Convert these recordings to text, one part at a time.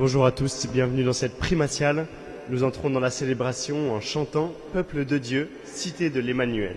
Bonjour à tous, bienvenue dans cette primatiale. Nous entrons dans la célébration en chantant « Peuple de Dieu, cité de l'Emmanuel ».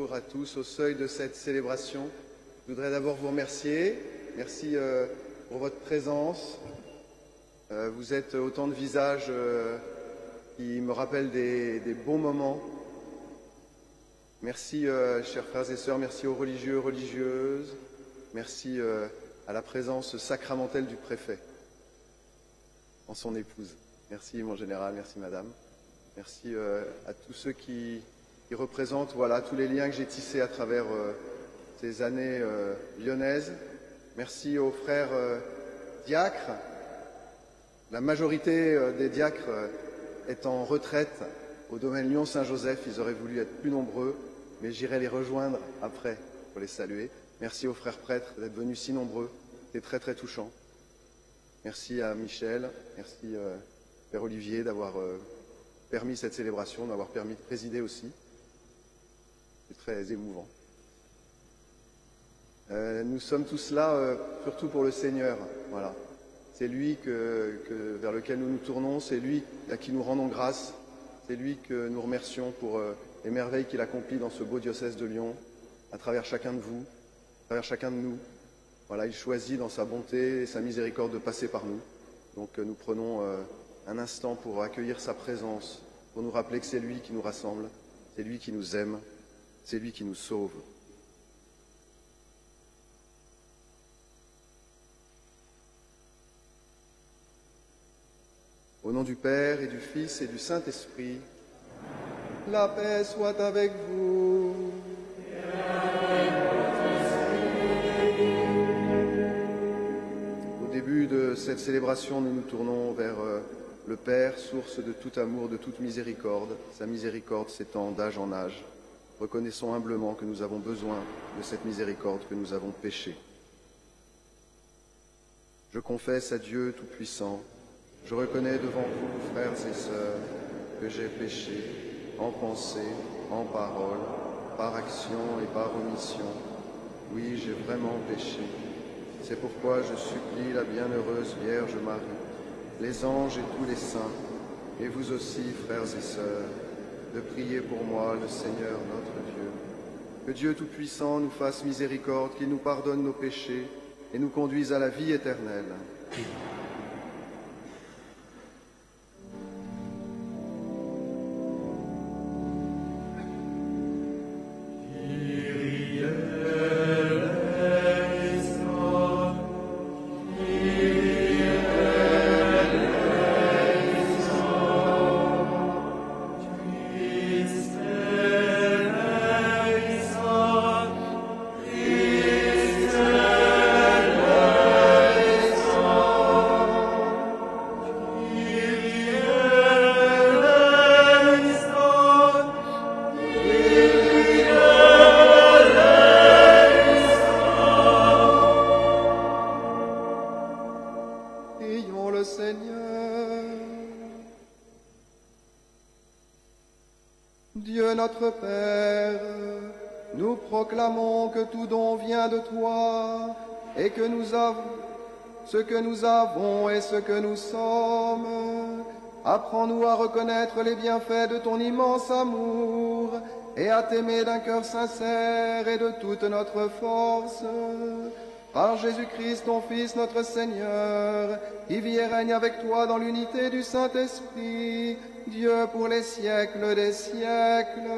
Bonjour à tous au seuil de cette célébration. Je voudrais d'abord vous remercier. Merci pour votre présence. Vous êtes autant de visages qui me rappellent des bons moments. Merci, chers frères et sœurs, merci aux religieux, religieuses. Merci à la présence sacramentelle du préfet en son épouse. Merci, mon général, merci, madame. Merci à tous ceux qui représentent tous les liens que j'ai tissés à travers ces années lyonnaises. Merci aux frères diacres. La majorité des diacres est en retraite au domaine Lyon-Saint-Joseph. Ils auraient voulu être plus nombreux, mais j'irai les rejoindre après pour les saluer. Merci aux frères prêtres d'être venus si nombreux. C'est très très touchant. Merci à Michel, merci Père Olivier d'avoir permis cette célébration, d'avoir permis de présider aussi. C'est très émouvant. Nous sommes tous là surtout pour le Seigneur. Voilà. C'est lui vers lequel nous nous tournons, c'est lui à qui nous rendons grâce, c'est lui que nous remercions pour les merveilles qu'il accomplit dans ce beau diocèse de Lyon, à travers chacun de vous, à travers chacun de nous. Voilà, il choisit dans sa bonté et sa miséricorde de passer par nous. Donc nous prenons un instant pour accueillir sa présence, pour nous rappeler que c'est lui qui nous rassemble, c'est lui qui nous aime, c'est lui qui nous sauve. Au nom du Père et du Fils et du Saint-Esprit, la paix soit avec vous. Au début de cette célébration, nous nous tournons vers le Père, source de tout amour, de toute miséricorde. Sa miséricorde s'étend d'âge en âge. Reconnaissons humblement que nous avons besoin de cette miséricorde, que nous avons péché. Je confesse à Dieu Tout-Puissant, je reconnais devant vous, frères et sœurs, que j'ai péché en pensée, en parole, par action et par omission. Oui, j'ai vraiment péché. C'est pourquoi je supplie la bienheureuse Vierge Marie, les anges et tous les saints, et vous aussi, frères et sœurs, de prier pour moi, le Seigneur notre Dieu. Que Dieu Tout-Puissant nous fasse miséricorde, qu'il nous pardonne nos péchés et nous conduise à la vie éternelle. Dieu notre Père, nous proclamons que tout don vient de toi et que nous avons ce que nous avons et ce que nous sommes. Apprends-nous à reconnaître les bienfaits de ton immense amour et à t'aimer d'un cœur sincère et de toute notre force. Par Jésus-Christ, ton Fils, notre Seigneur, qui vit et règne avec toi dans l'unité du Saint-Esprit, Dieu pour les siècles des siècles.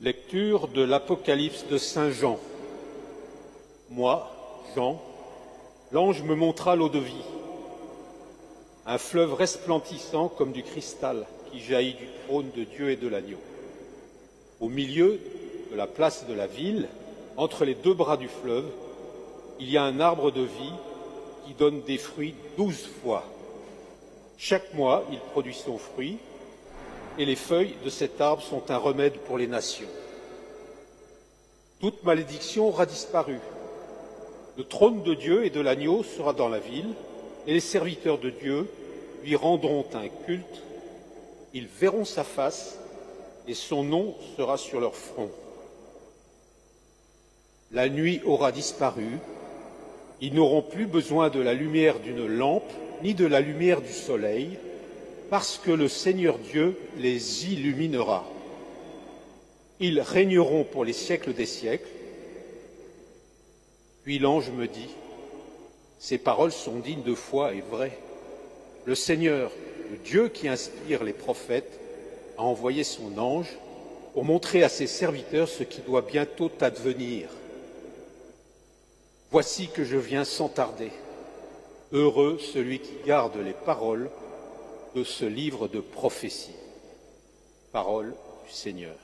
Lecture de l'Apocalypse de Saint Jean. Moi, Jean, l'ange me montra l'eau de vie, un fleuve resplendissant comme du cristal qui jaillit du trône de Dieu et de l'agneau. Au milieu de la place de la ville, entre les deux bras du fleuve, il y a un arbre de vie qui donne des fruits 12 fois. Chaque mois, il produit son fruit, et les feuilles de cet arbre sont un remède pour les nations. Toute malédiction aura disparu. Le trône de Dieu et de l'agneau sera dans la ville, et les serviteurs de Dieu lui rendront un culte. Ils verront sa face, et son nom sera sur leur front. La nuit aura disparu. Ils n'auront plus besoin de la lumière d'une lampe, ni de la lumière du soleil, parce que le Seigneur Dieu les illuminera. Ils régneront pour les siècles des siècles. Puis l'ange me dit, ces paroles sont dignes de foi et vraies. Le Seigneur, le Dieu qui inspire les prophètes, a envoyé son ange pour montrer à ses serviteurs ce qui doit bientôt advenir. Voici que je viens sans tarder. Heureux celui qui garde les paroles de ce livre de prophétie. Parole du Seigneur.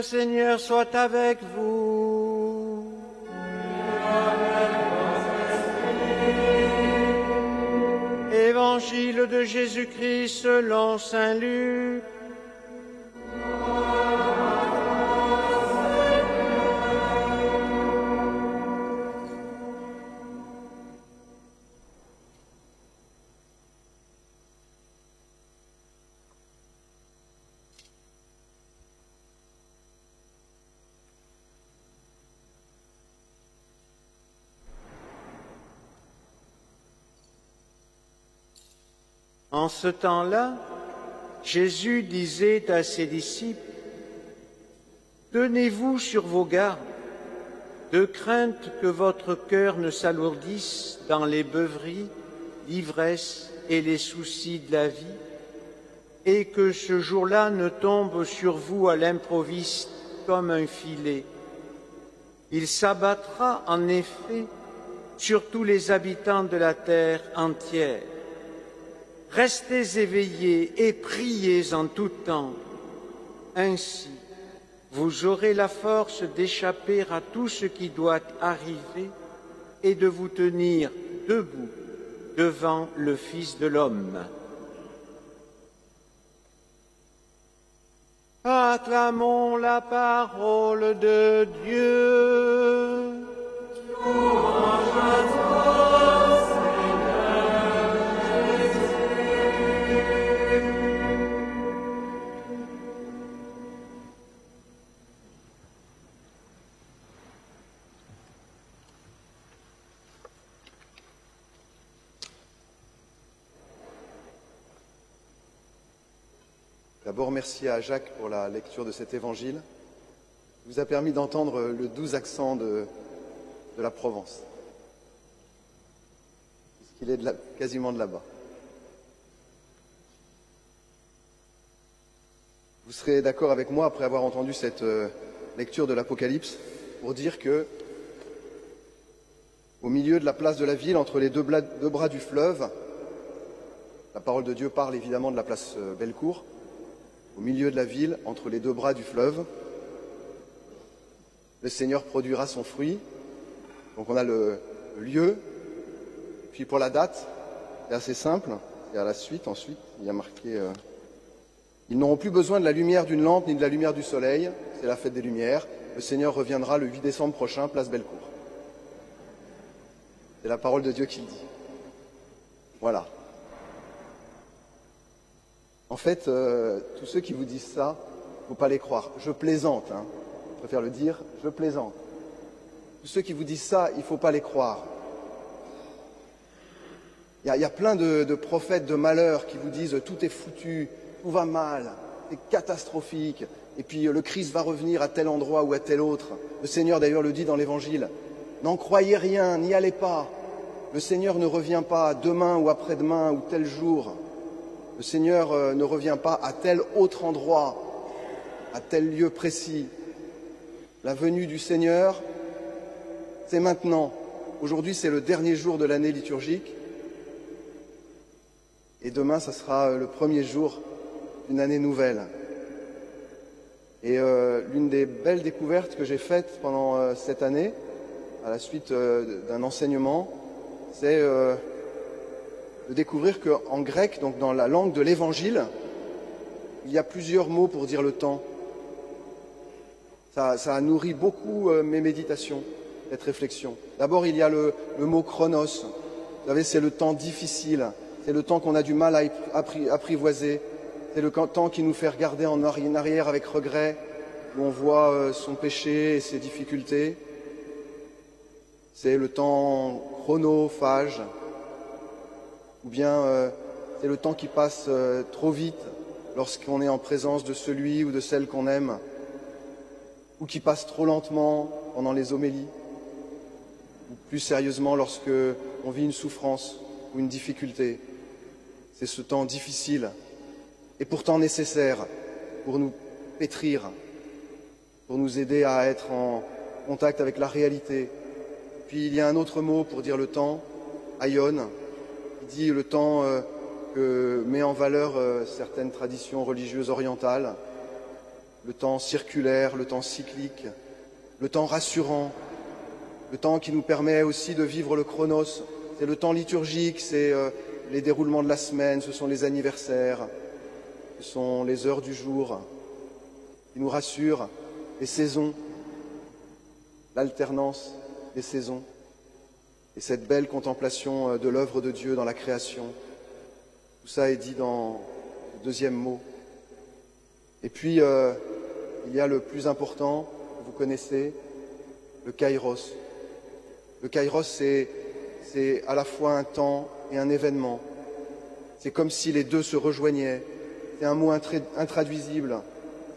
Le Seigneur soit avec vous. Évangile de Jésus-Christ selon saint Luc. En ce temps-là, Jésus disait à ses disciples, « Tenez-vous sur vos gardes, de crainte que votre cœur ne s'alourdisse dans les beuveries, l'ivresse et les soucis de la vie, et que ce jour-là ne tombe sur vous à l'improviste comme un filet. Il s'abattra en effet sur tous les habitants de la terre entière. Restez éveillés et priez en tout temps. Ainsi, vous aurez la force d'échapper à tout ce qui doit arriver et de vous tenir debout devant le Fils de l'homme. » Acclamons la parole de Dieu. D'abord, merci à Jacques pour la lecture de cet évangile. Il vous a permis d'entendre le doux accent de la Provence, puisqu'il est quasiment de là-bas. Vous serez d'accord avec moi, après avoir entendu cette lecture de l'Apocalypse, pour dire que, au milieu de la place de la ville, entre les deux bras du fleuve, la parole de Dieu parle évidemment de la place Bellecour, au milieu de la ville, entre les deux bras du fleuve, le Seigneur produira son fruit. Donc on a le lieu. Puis pour la date, c'est assez simple. Et à la suite, ensuite, il y a marqué ils n'auront plus besoin de la lumière d'une lampe ni de la lumière du soleil. C'est la fête des Lumières. Le Seigneur reviendra le 8 décembre prochain, place Bellecour. C'est la parole de Dieu qui le dit. Voilà. En fait, tous ceux qui vous disent ça, il ne faut pas les croire. Je plaisante, hein. Je préfère le dire, je plaisante. Tous ceux qui vous disent ça, il ne faut pas les croire. Il y a plein de prophètes de malheur qui vous disent tout est foutu, tout va mal, c'est catastrophique, et puis le Christ va revenir à tel endroit ou à tel autre. Le Seigneur d'ailleurs le dit dans l'Évangile. N'en croyez rien, n'y allez pas. Le Seigneur ne revient pas demain ou après-demain ou tel jour. Le Seigneur ne revient pas à tel autre endroit, à tel lieu précis. La venue du Seigneur, c'est maintenant. Aujourd'hui, c'est le dernier jour de l'année liturgique. Et demain, ça sera le premier jour d'une année nouvelle. Et l'une des belles découvertes que j'ai faites pendant cette année, à la suite d'un enseignement, c'est de découvrir qu'en grec, donc dans la langue de l'Évangile, il y a plusieurs mots pour dire le temps. Ça a nourri beaucoup mes méditations, cette réflexion. D'abord, il y a le mot chronos. Vous savez, c'est le temps difficile, c'est le temps qu'on a du mal à apprivoiser, c'est le temps qui nous fait regarder en arrière avec regret, où on voit son péché et ses difficultés. C'est le temps chronophage, ou bien c'est le temps qui passe trop vite lorsqu'on est en présence de celui ou de celle qu'on aime, ou qui passe trop lentement pendant les homélies, ou plus sérieusement lorsque on vit une souffrance ou une difficulté. C'est ce temps difficile et pourtant nécessaire pour nous pétrir, pour nous aider à être en contact avec la réalité. Puis il y a un autre mot pour dire le temps, aion, qui dit le temps que met en valeur certaines traditions religieuses orientales, le temps circulaire, le temps cyclique, le temps rassurant, le temps qui nous permet aussi de vivre le chronos. C'est le temps liturgique, c'est les déroulements de la semaine, ce sont les anniversaires, ce sont les heures du jour qui nous rassurent, les saisons, l'alternance des saisons et cette belle contemplation de l'œuvre de Dieu dans la création. Tout ça est dit dans le deuxième mot. Et puis, il y a le plus important, que vous connaissez, le kairos. Le kairos, c'est à la fois un temps et un événement. C'est comme si les deux se rejoignaient. C'est un mot intraduisible.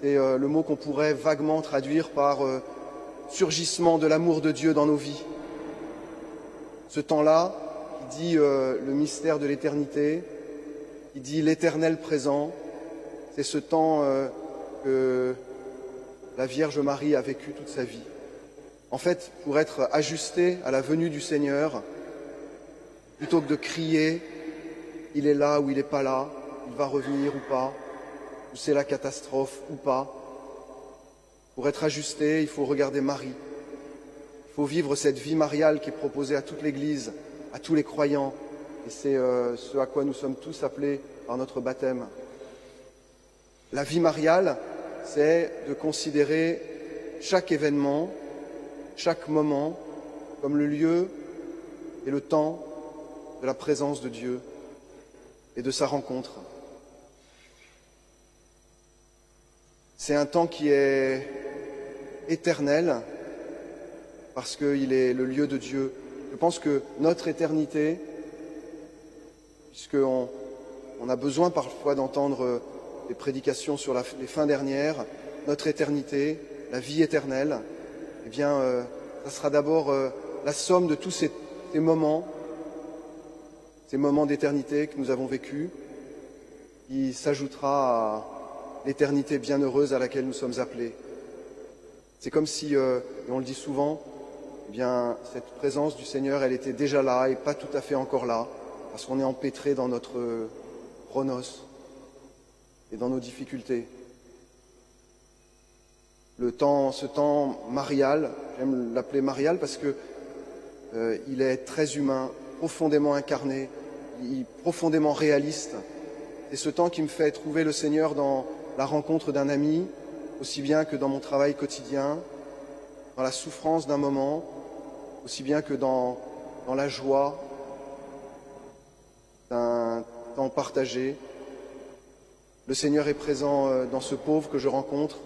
C'est le mot qu'on pourrait vaguement traduire par surgissement de l'amour de Dieu dans nos vies. Ce temps-là, qui dit le mystère de l'éternité, qui dit l'éternel présent, c'est ce temps que la Vierge Marie a vécu toute sa vie. En fait, pour être ajusté à la venue du Seigneur, plutôt que de crier « il est là ou il n'est pas là, il va revenir ou pas, ou c'est la catastrophe ou pas », pour être ajusté, il faut regarder Marie. Il faut vivre cette vie mariale qui est proposée à toute l'Église, à tous les croyants, et c'est ce à quoi nous sommes tous appelés par notre baptême. La vie mariale, c'est de considérer chaque événement, chaque moment, comme le lieu et le temps de la présence de Dieu et de sa rencontre. C'est un temps qui est éternel parce qu'il est le lieu de Dieu. Je pense que notre éternité, puisqu'on a besoin parfois d'entendre des prédications sur les fins dernières, notre éternité, la vie éternelle, eh bien, ça sera d'abord la somme de tous ces moments d'éternité que nous avons vécus, qui s'ajoutera à l'éternité bienheureuse à laquelle nous sommes appelés. C'est comme si, et on le dit souvent, eh bien, cette présence du Seigneur, elle était déjà là et pas tout à fait encore là, parce qu'on est empêtré dans notre chronos et dans nos difficultés. Ce temps marial, j'aime l'appeler marial parce que il est très humain, profondément incarné, profondément réaliste. C'est ce temps qui me fait trouver le Seigneur dans la rencontre d'un ami, aussi bien que dans mon travail quotidien, dans la souffrance d'un moment, aussi bien que dans la joie d'un temps partagé. Le Seigneur est présent dans ce pauvre que je rencontre,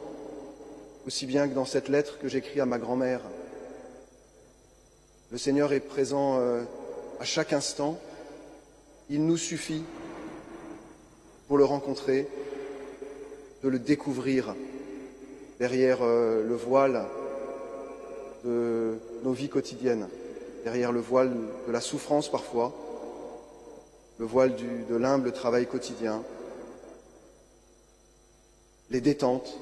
aussi bien que dans cette lettre que j'écris à ma grand-mère. Le Seigneur est présent à chaque instant. Il nous suffit, pour le rencontrer, de le découvrir derrière le voile de nos vies quotidiennes, derrière le voile de la souffrance parfois, le voile de l'humble travail quotidien, les détentes.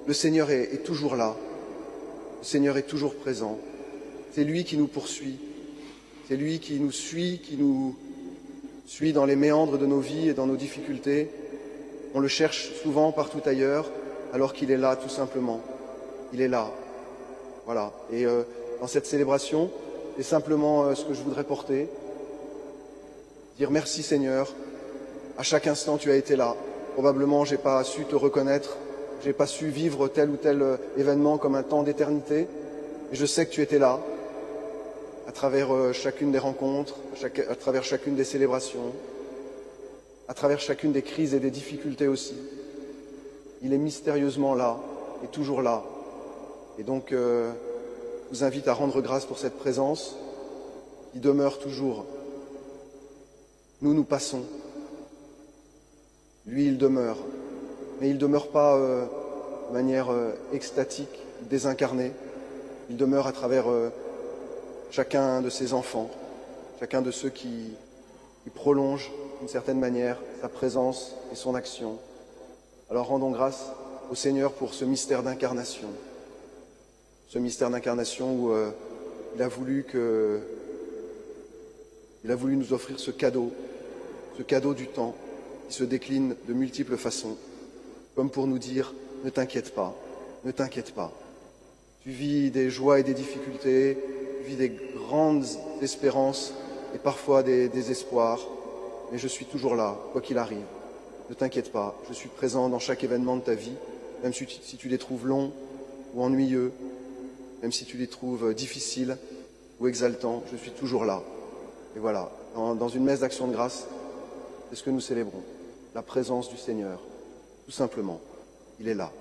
Le Seigneur est toujours là, le Seigneur est toujours présent. C'est lui qui nous poursuit, c'est lui qui nous suit dans les méandres de nos vies et dans nos difficultés. On le cherche souvent partout ailleurs, alors qu'il est là tout simplement. Il est là. Voilà. Et dans cette célébration, c'est simplement ce que je voudrais porter. Dire merci Seigneur. À chaque instant, tu as été là. Probablement, j'ai pas su te reconnaître. J'ai pas su vivre tel ou tel événement comme un temps d'éternité. Mais je sais que tu étais là, à travers chacune des rencontres, à travers chacune des célébrations, à travers chacune des crises et des difficultés aussi. Il est mystérieusement là, et toujours là. Et donc, je vous invite à rendre grâce pour cette présence qui demeure toujours. Nous passons. Lui, il demeure. Mais il ne demeure pas de manière extatique, désincarnée. Il demeure à travers chacun de ses enfants, chacun de ceux qui prolongent d'une certaine manière sa présence et son action. Alors rendons grâce au Seigneur pour ce mystère d'incarnation. Ce mystère d'incarnation où il a voulu nous offrir ce cadeau du temps qui se décline de multiples façons, comme pour nous dire « ne t'inquiète pas, ne t'inquiète pas ». Tu vis des joies et des difficultés, tu vis des grandes espérances et parfois des désespoirs, mais je suis toujours là, quoi qu'il arrive. Ne t'inquiète pas, je suis présent dans chaque événement de ta vie, même si tu les trouves longs ou ennuyeux, même si tu les trouves difficiles ou exaltants, je suis toujours là. Et voilà, dans une messe d'action de grâce, c'est ce que nous célébrons, la présence du Seigneur, tout simplement. Il est là.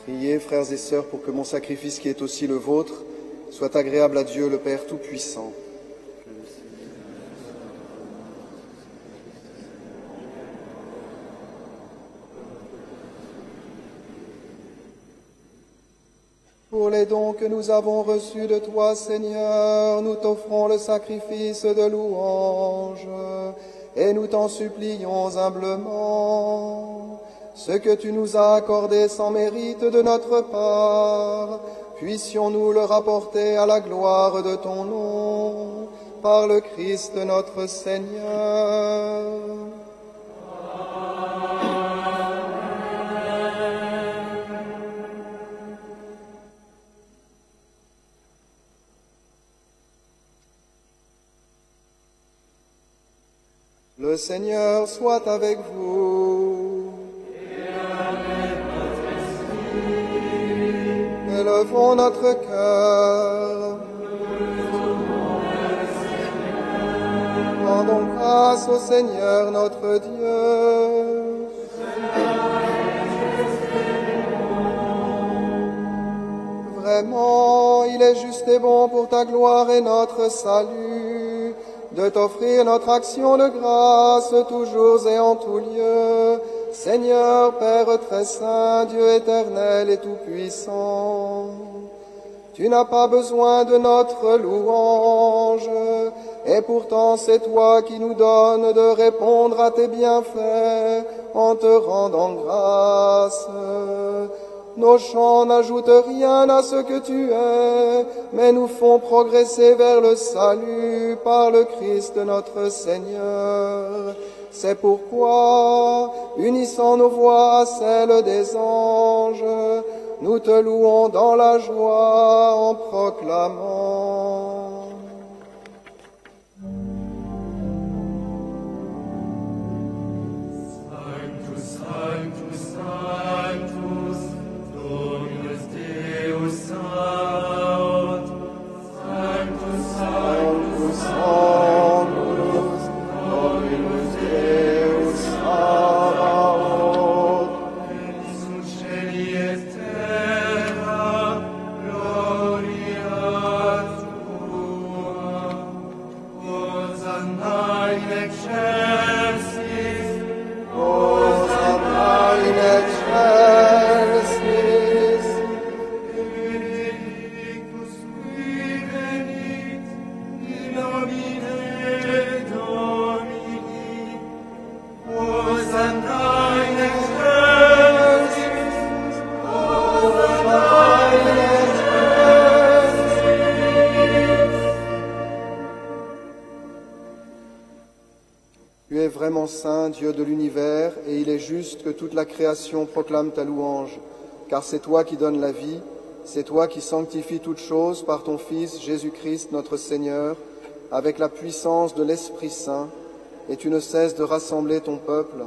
Priez, frères et sœurs, pour que mon sacrifice qui est aussi le vôtre soit agréable à Dieu le Père Tout-Puissant. Pour les dons que nous avons reçus de toi, Seigneur, nous t'offrons le sacrifice de louange et nous t'en supplions humblement. Ce que tu nous as accordé sans mérite de notre part, puissions-nous le rapporter à la gloire de ton nom, par le Christ notre Seigneur. Le Seigneur soit avec vous. Et avec votre esprit. Élevons notre cœur. Rendons grâce au Seigneur notre Dieu. Vraiment, il est juste et bon pour ta gloire et notre salut de t'offrir notre action de grâce toujours et en tout lieu, Seigneur, Père très saint, Dieu éternel et tout-puissant. Tu n'as pas besoin de notre louange, et pourtant c'est toi qui nous donnes de répondre à tes bienfaits en te rendant grâce. Nos chants n'ajoutent rien à ce que tu es, mais nous font progresser vers le salut par le Christ notre Seigneur. C'est pourquoi, unissant nos voix à celles des anges, nous te louons dans la joie en proclamant. Sanctus, Sanctus, Sanctus, Dominus Deus Sabaoth. Sanctus, Sanctus, Sanctus, Dominus Deus Sabaoth. Sum celi et terra, gloria tua. Hosanna in excelsis, Hosanna in excelsis. Benedictus qui venit in nomine Domini. Hosanna in excelsis, Hosanna in excelsis. Tu es vraiment saint, Dieu de l'univers, et il est juste que toute la création proclame ta louange, car c'est toi qui donnes la vie, c'est toi qui sanctifies toutes choses par ton Fils Jésus-Christ notre Seigneur, avec la puissance de l'Esprit Saint, et tu ne cesses de rassembler ton peuple,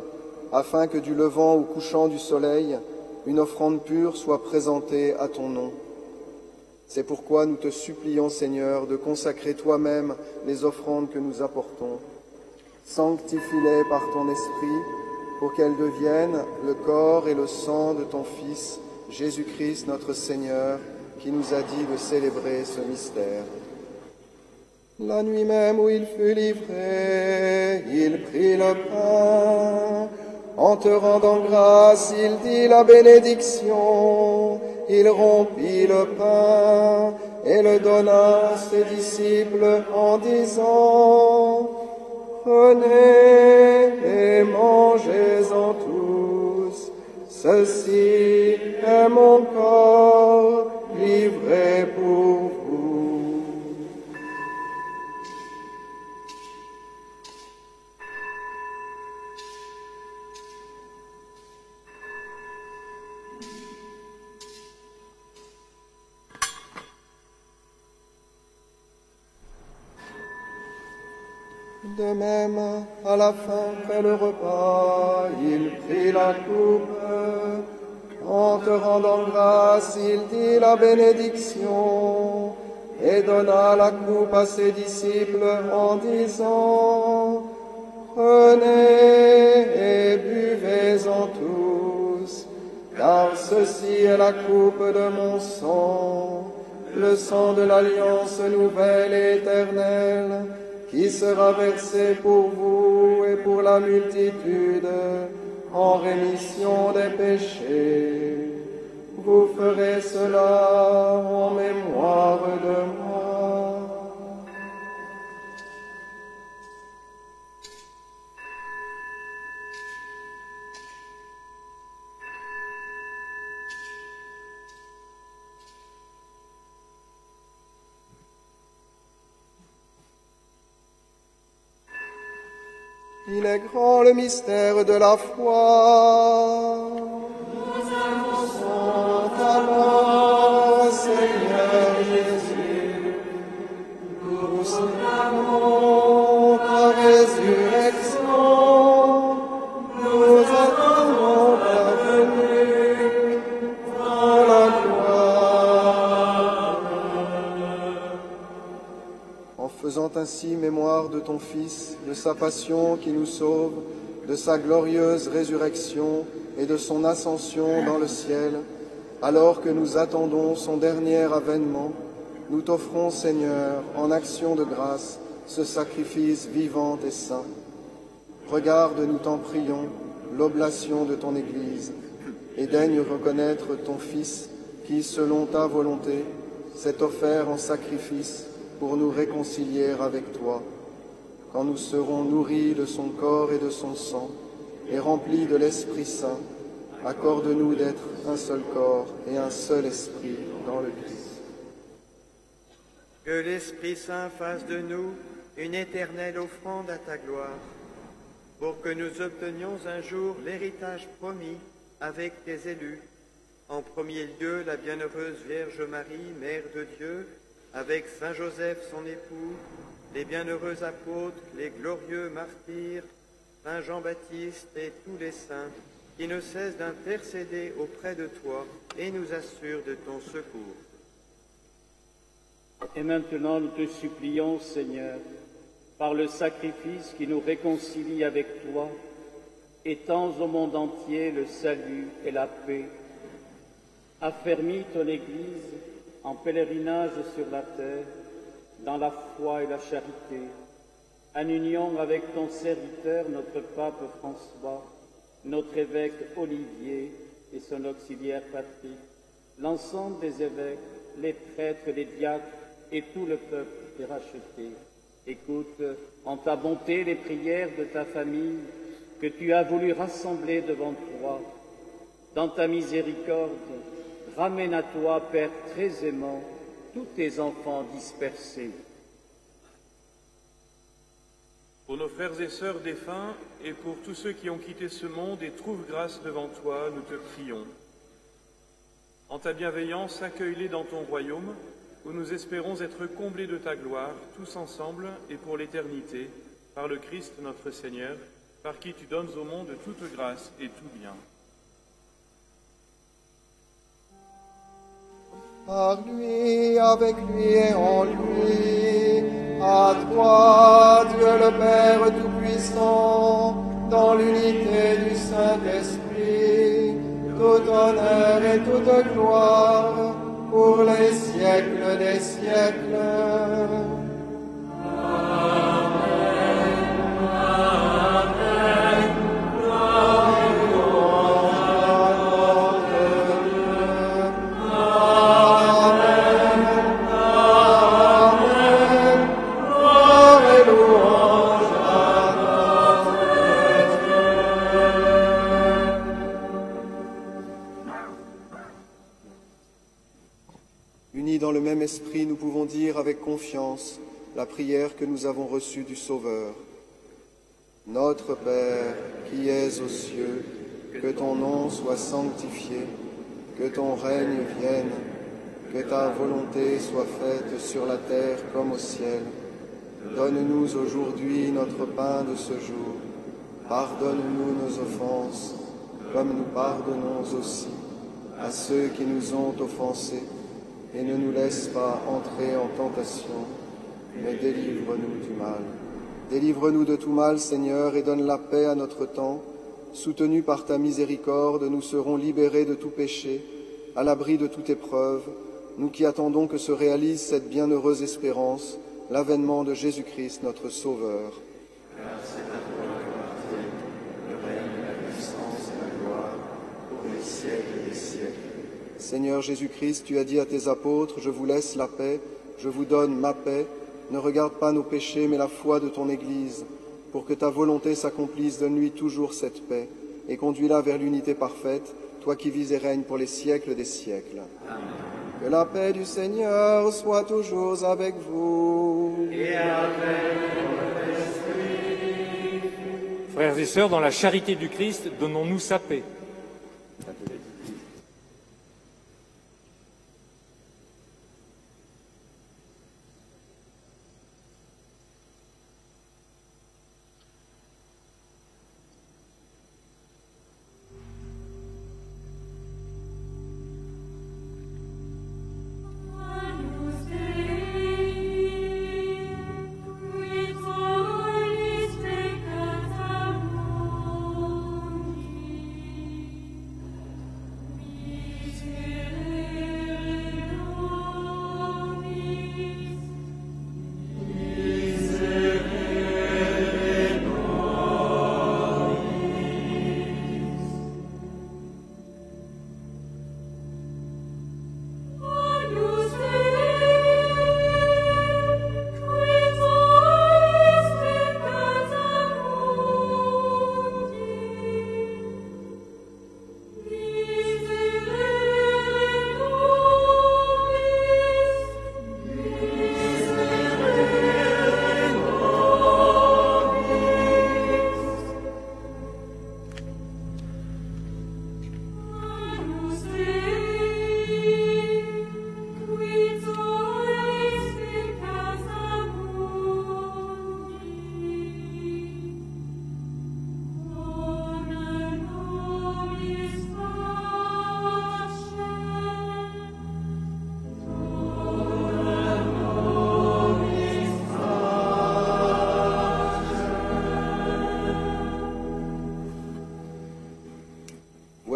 afin que du levant au couchant du soleil, une offrande pure soit présentée à ton nom. C'est pourquoi nous te supplions, Seigneur, de consacrer toi-même les offrandes que nous apportons. Sanctifie-les par ton esprit, pour qu'elles deviennent le corps et le sang de ton Fils, Jésus-Christ notre Seigneur, qui nous a dit de célébrer ce mystère. La nuit même où il fut livré, il prit le pain. En te rendant grâce, il dit la bénédiction. Il rompit le pain et le donna à ses disciples en disant: Prenez et mangez-en tous, ceci est mon corps livré pour vous. De même, à la fin, après le repas, il prit la coupe. En te rendant grâce, il dit la bénédiction et donna la coupe à ses disciples en disant: Prenez et buvez-en tous, car ce Ceci est la coupe de mon sang, le sang de l'alliance nouvelle et éternelle, qui sera versé pour vous et pour la multitude en rémission des péchés. Vous ferez cela en mémoire de moi. Il est grand le mystère de la foi. Nous annonçons ta mort, Seigneur Jésus. Nous proclamons ta résurrection. Nous attendons ta venue dans la gloire. En faisant ainsi mémoire de ton Fils, de sa passion qui nous sauve, de sa glorieuse résurrection et de son ascension dans le ciel, alors que nous attendons son dernier avènement, nous t'offrons, Seigneur, en action de grâce, ce sacrifice vivant et saint. Regarde, nous t'en prions, l'oblation de ton Église, et daigne reconnaître ton Fils qui, selon ta volonté, s'est offert en sacrifice pour nous réconcilier avec toi. Quand nous serons nourris de son corps et de son sang, et remplis de l'Esprit Saint, accorde-nous d'être un seul corps et un seul esprit dans le Christ. Que l'Esprit Saint fasse de nous une éternelle offrande à ta gloire, pour que nous obtenions un jour l'héritage promis avec tes élus, en premier lieu la bienheureuse Vierge Marie, Mère de Dieu, avec Saint Joseph son époux, les bienheureux apôtres, les glorieux martyrs, Saint Jean-Baptiste et tous les saints, qui ne cessent d'intercéder auprès de toi et nous assurent de ton secours. Et maintenant, nous te supplions, Seigneur, par le sacrifice qui nous réconcilie avec toi, étends au monde entier le salut et la paix. Affermis ton Église en pèlerinage sur la terre, dans la foi et la charité, en union avec ton serviteur, notre pape François, notre évêque Olivier et son auxiliaire Patrick, l'ensemble des évêques, les prêtres, les diacres et tout le peuple est racheté. Écoute en ta bonté les prières de ta famille que tu as voulu rassembler devant toi. Dans ta miséricorde, ramène à toi, Père très aimant, tous tes enfants dispersés. Pour nos frères et sœurs défunts et pour tous ceux qui ont quitté ce monde et trouvent grâce devant toi, nous te prions. En ta bienveillance, accueille-les dans ton royaume, où nous espérons être comblés de ta gloire, tous ensemble et pour l'éternité, par le Christ notre Seigneur, par qui tu donnes au monde toute grâce et tout bien. Par lui, avec lui et en lui, à toi, Dieu le Père Tout-Puissant, dans l'unité du Saint-Esprit, tout honneur et toute gloire, pour les siècles des siècles. Dans le même esprit, nous pouvons dire avec confiance la prière que nous avons reçue du Sauveur. Notre Père, qui es aux cieux, que ton nom soit sanctifié, que ton règne vienne, que ta volonté soit faite sur la terre comme au ciel. Donne-nous aujourd'hui notre pain de ce jour. Pardonne-nous nos offenses, comme nous pardonnons aussi à ceux qui nous ont offensés. Et ne nous laisse pas entrer en tentation, mais délivre-nous du mal. Délivre-nous de tout mal, Seigneur, et donne la paix à notre temps, soutenus par ta miséricorde, nous serons libérés de tout péché, à l'abri de toute épreuve, nous qui attendons que se réalise cette bienheureuse espérance, l'avènement de Jésus-Christ, notre Sauveur. Seigneur Jésus-Christ, tu as dit à tes apôtres, je vous laisse la paix, je vous donne ma paix. Ne regarde pas nos péchés, mais la foi de ton Église. Pour que ta volonté s'accomplisse, donne-lui toujours cette paix et conduis-la vers l'unité parfaite, toi qui vis et règnes pour les siècles des siècles. Amen. Que la paix du Seigneur soit toujours avec vous. Et avec votre esprit. Frères et sœurs, dans la charité du Christ, donnons-nous sa paix.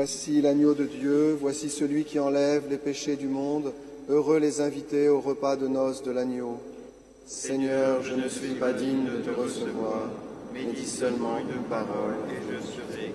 Voici l'agneau de Dieu, voici celui qui enlève les péchés du monde. Heureux les invités au repas de noces de l'agneau. Seigneur, je ne suis pas digne de te recevoir, mais dis seulement une parole et je serai.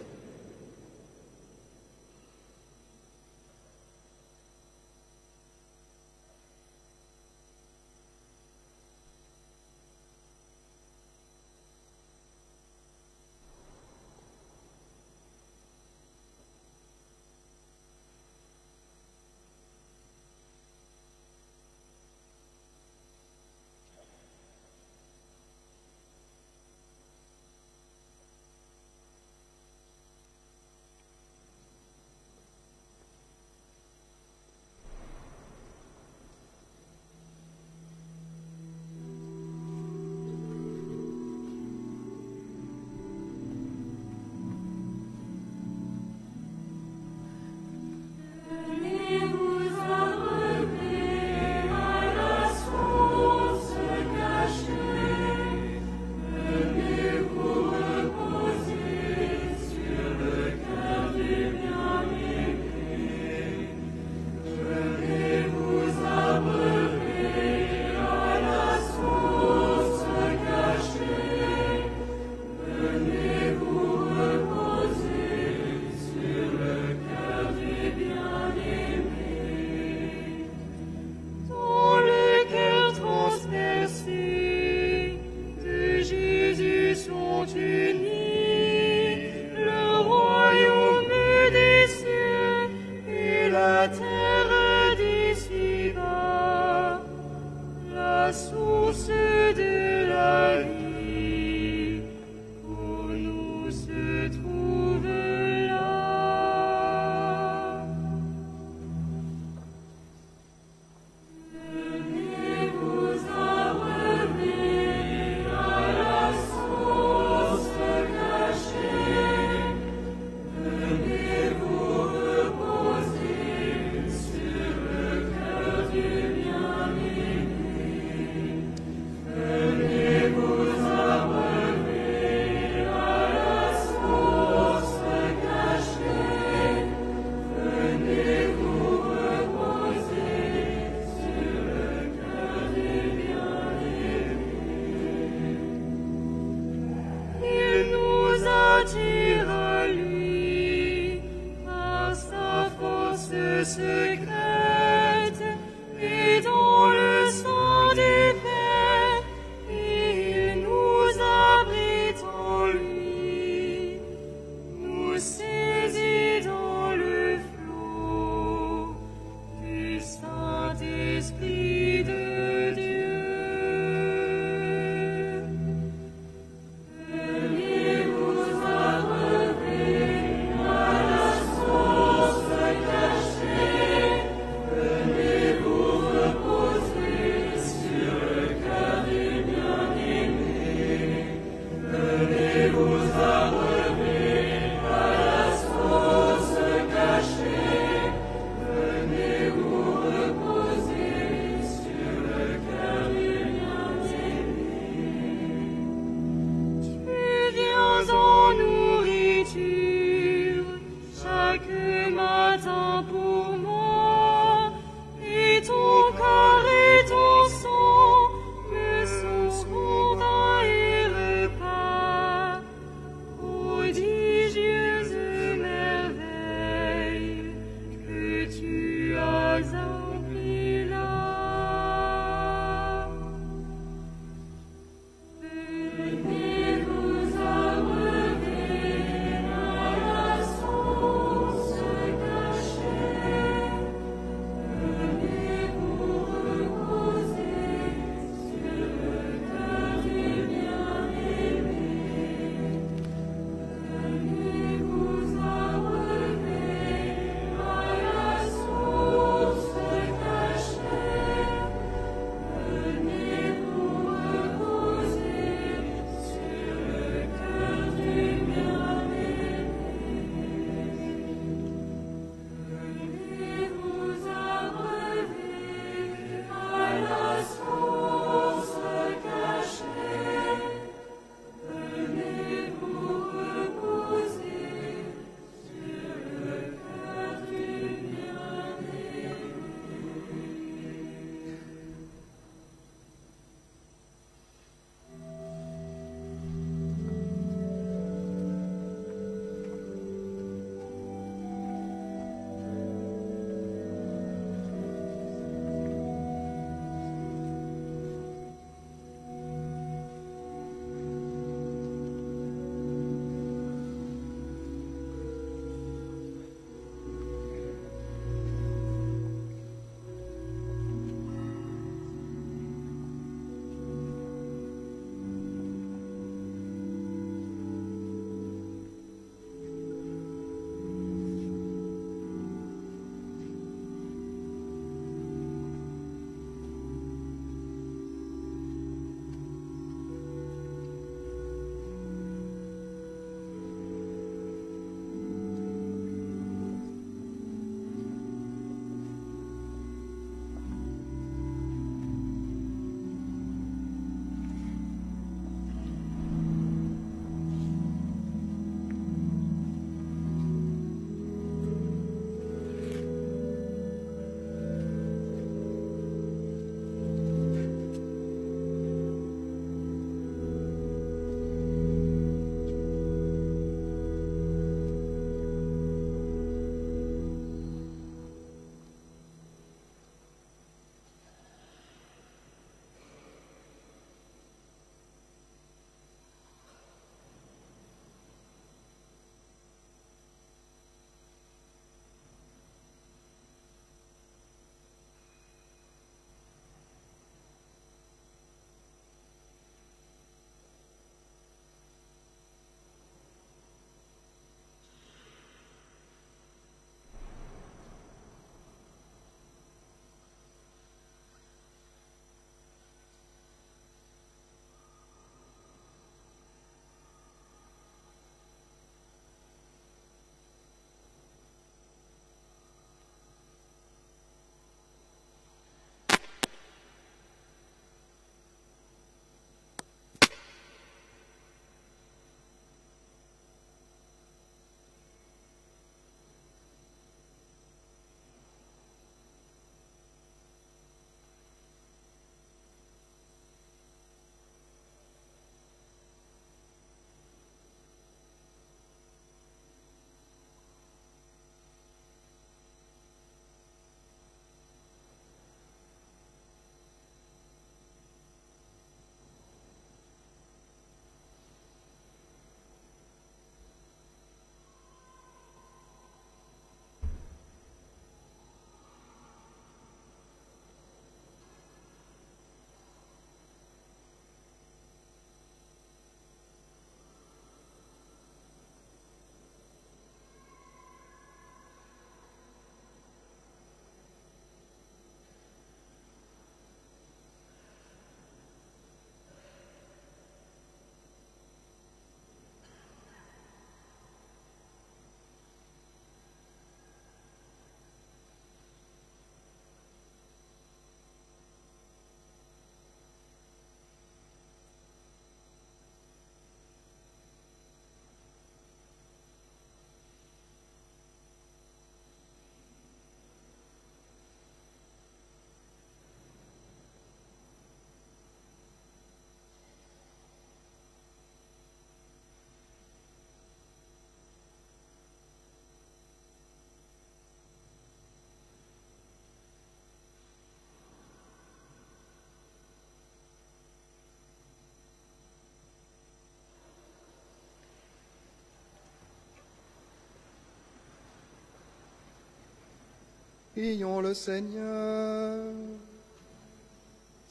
Prions le Seigneur.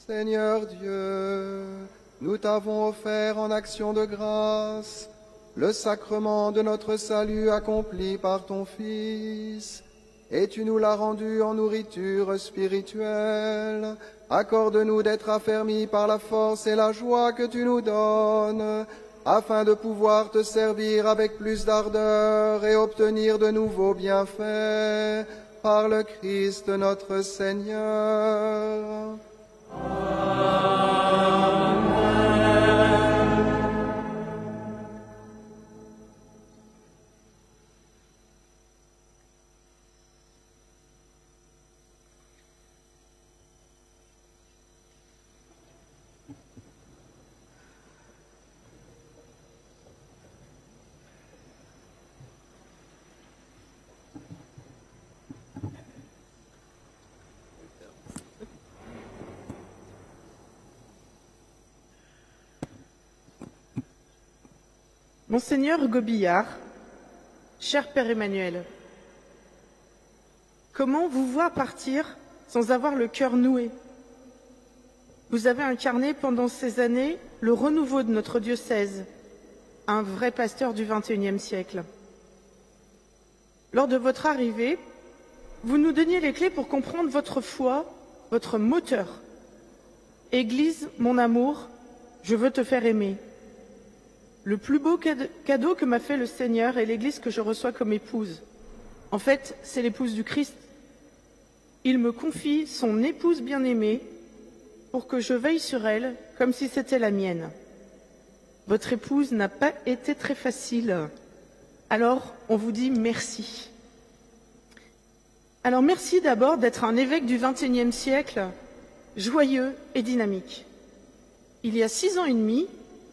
Seigneur Dieu, nous t'avons offert en action de grâce le sacrement de notre salut accompli par ton Fils, et tu nous l'as rendu en nourriture spirituelle. Accorde-nous d'être affermis par la force et la joie que tu nous donnes, afin de pouvoir te servir avec plus d'ardeur et obtenir de nouveaux bienfaits par le Christ notre Seigneur. Monseigneur Hugo Billard, cher Père Emmanuel, comment vous voir partir sans avoir le cœur noué? Vous avez incarné pendant ces années le renouveau de notre diocèse, un vrai pasteur du XXIe siècle. Lors de votre arrivée, vous nous donniez les clés pour comprendre votre foi, votre moteur. Église, mon amour, je veux te faire aimer. Le plus beau cadeau que m'a fait le Seigneur est l'Église que je reçois comme épouse. En fait, c'est l'épouse du Christ. Il me confie son épouse bien-aimée pour que je veille sur elle comme si c'était la mienne. Votre épouse n'a pas été très facile. Alors, on vous dit merci. Alors, merci d'abord d'être un évêque du XXIe siècle, joyeux et dynamique. Il y a 6 ans et demi,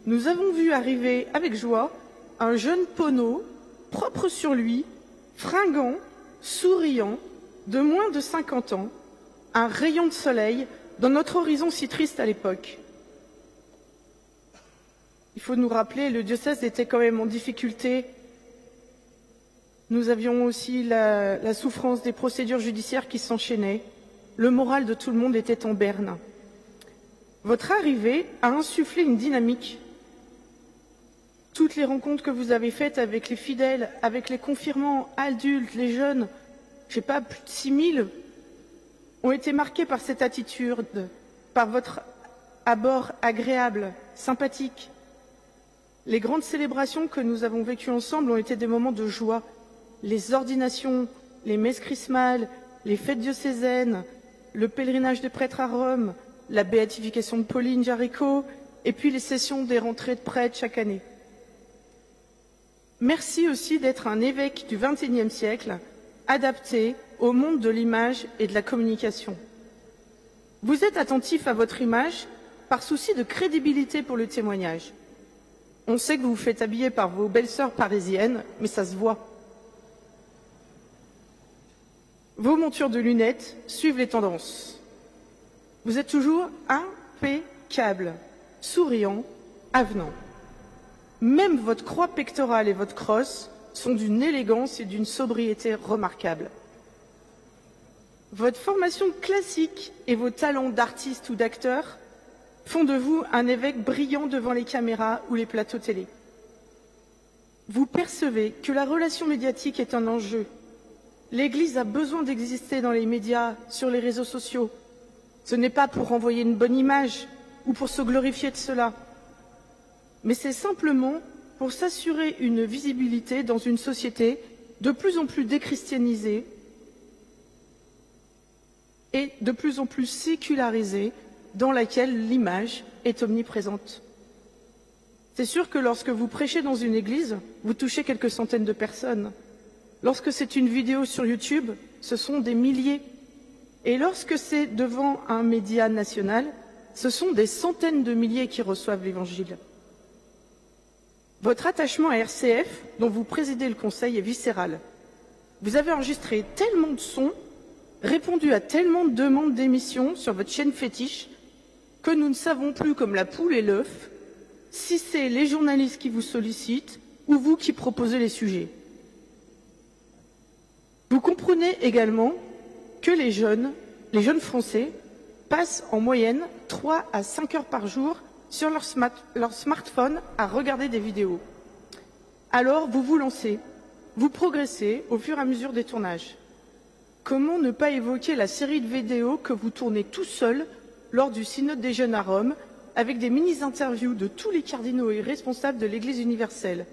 nous avons vu arriver avec joie un jeune poneau, propre sur lui, fringant, souriant, de moins de 50 ans, un rayon de soleil dans notre horizon si triste à l'époque. Il faut nous rappeler, le diocèse était quand même en difficulté. Nous avions aussi la souffrance des procédures judiciaires qui s'enchaînaient. Le moral de tout le monde était en berne. Votre arrivée a insufflé une dynamique. Toutes les rencontres que vous avez faites avec les fidèles, avec les confirmants, adultes, les jeunes, je ne sais pas, plus de 6000, ont été marquées par cette attitude, par votre abord agréable, sympathique. Les grandes célébrations que nous avons vécues ensemble ont été des moments de joie. Les ordinations, les messes chrismales, les fêtes diocésaines, le pèlerinage des prêtres à Rome, la béatification de Pauline Jaricot, et puis les sessions des rentrées de prêtres chaque année. Merci aussi d'être un évêque du XXIe siècle, adapté au monde de l'image et de la communication. Vous êtes attentif à votre image par souci de crédibilité pour le témoignage. On sait que vous vous faites habiller par vos belles-sœurs parisiennes, mais ça se voit. Vos montures de lunettes suivent les tendances. Vous êtes toujours impeccable, souriant, avenant. Même votre croix pectorale et votre crosse sont d'une élégance et d'une sobriété remarquables. Votre formation classique et vos talents d'artiste ou d'acteur font de vous un évêque brillant devant les caméras ou les plateaux télé. Vous percevez que la relation médiatique est un enjeu. L'Église a besoin d'exister dans les médias, sur les réseaux sociaux. Ce n'est pas pour renvoyer une bonne image ou pour se glorifier de cela, mais c'est simplement pour s'assurer une visibilité dans une société de plus en plus déchristianisée et de plus en plus sécularisée, dans laquelle l'image est omniprésente. C'est sûr que lorsque vous prêchez dans une église, vous touchez quelques centaines de personnes. Lorsque c'est une vidéo sur YouTube, ce sont des milliers. Et lorsque c'est devant un média national, ce sont des centaines de milliers qui reçoivent l'Évangile. Votre attachement à RCF, dont vous présidez le conseil, est viscéral. Vous avez enregistré tellement de sons, répondu à tellement de demandes d'émissions sur votre chaîne fétiche, que nous ne savons plus, comme la poule et l'œuf, si c'est les journalistes qui vous sollicitent ou vous qui proposez les sujets. Vous comprenez également que les jeunes Français passent en moyenne 3 à 5 heures par jour sur leur smartphone à regarder des vidéos. Alors, vous vous lancez, vous progressez au fur et à mesure des tournages. Comment ne pas évoquer la série de vidéos que vous tournez tout seul lors du synode des jeunes à Rome, avec des mini-interviews de tous les cardinaux et responsables de l'Église universelle.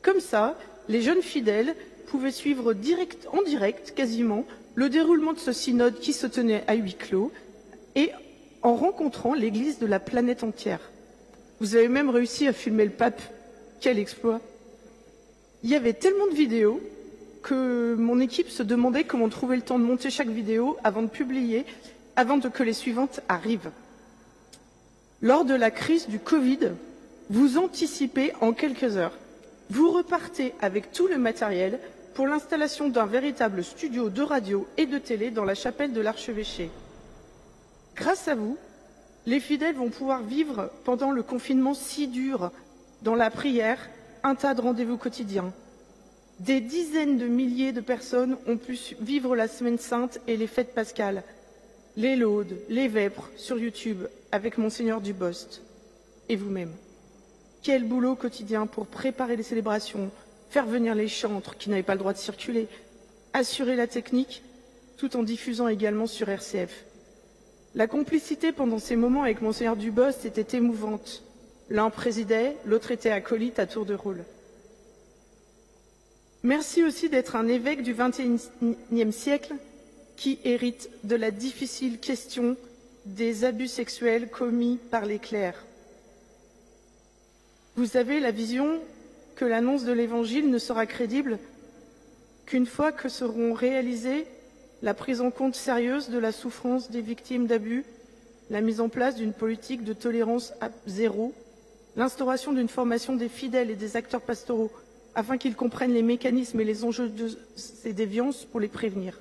Comme ça, les jeunes fidèles pouvaient suivre en direct, quasiment, le déroulement de ce synode qui se tenait à huis clos et en rencontrant l'Église de la planète entière. Vous avez même réussi à filmer le pape. Quel exploit! Il y avait tellement de vidéos que mon équipe se demandait comment trouver le temps de monter chaque vidéo avant de publier, avant que les suivantes arrivent. Lors de la crise du Covid, vous anticipez en quelques heures. Vous repartez avec tout le matériel pour l'installation d'un véritable studio de radio et de télé dans la chapelle de l'archevêché. Grâce à vous, les fidèles vont pouvoir vivre pendant le confinement si dur, dans la prière, un tas de rendez-vous quotidiens. Des dizaines de milliers de personnes ont pu vivre la Semaine Sainte et les fêtes pascales, les laudes, les vêpres sur YouTube avec Monseigneur Dubost et vous-même. Quel boulot quotidien pour préparer les célébrations, faire venir les chantres qui n'avaient pas le droit de circuler, assurer la technique, tout en diffusant également sur RCF. La complicité pendant ces moments avec Monseigneur Dubost était émouvante. L'un présidait, l'autre était acolyte à tour de rôle. Merci aussi d'être un évêque du XXIe siècle qui hérite de la difficile question des abus sexuels commis par les clercs. Vous avez la vision que l'annonce de l'Évangile ne sera crédible qu'une fois que seront réalisées la prise en compte sérieuse de la souffrance des victimes d'abus, la mise en place d'une politique de tolérance à zéro, l'instauration d'une formation des fidèles et des acteurs pastoraux afin qu'ils comprennent les mécanismes et les enjeux de ces déviances pour les prévenir.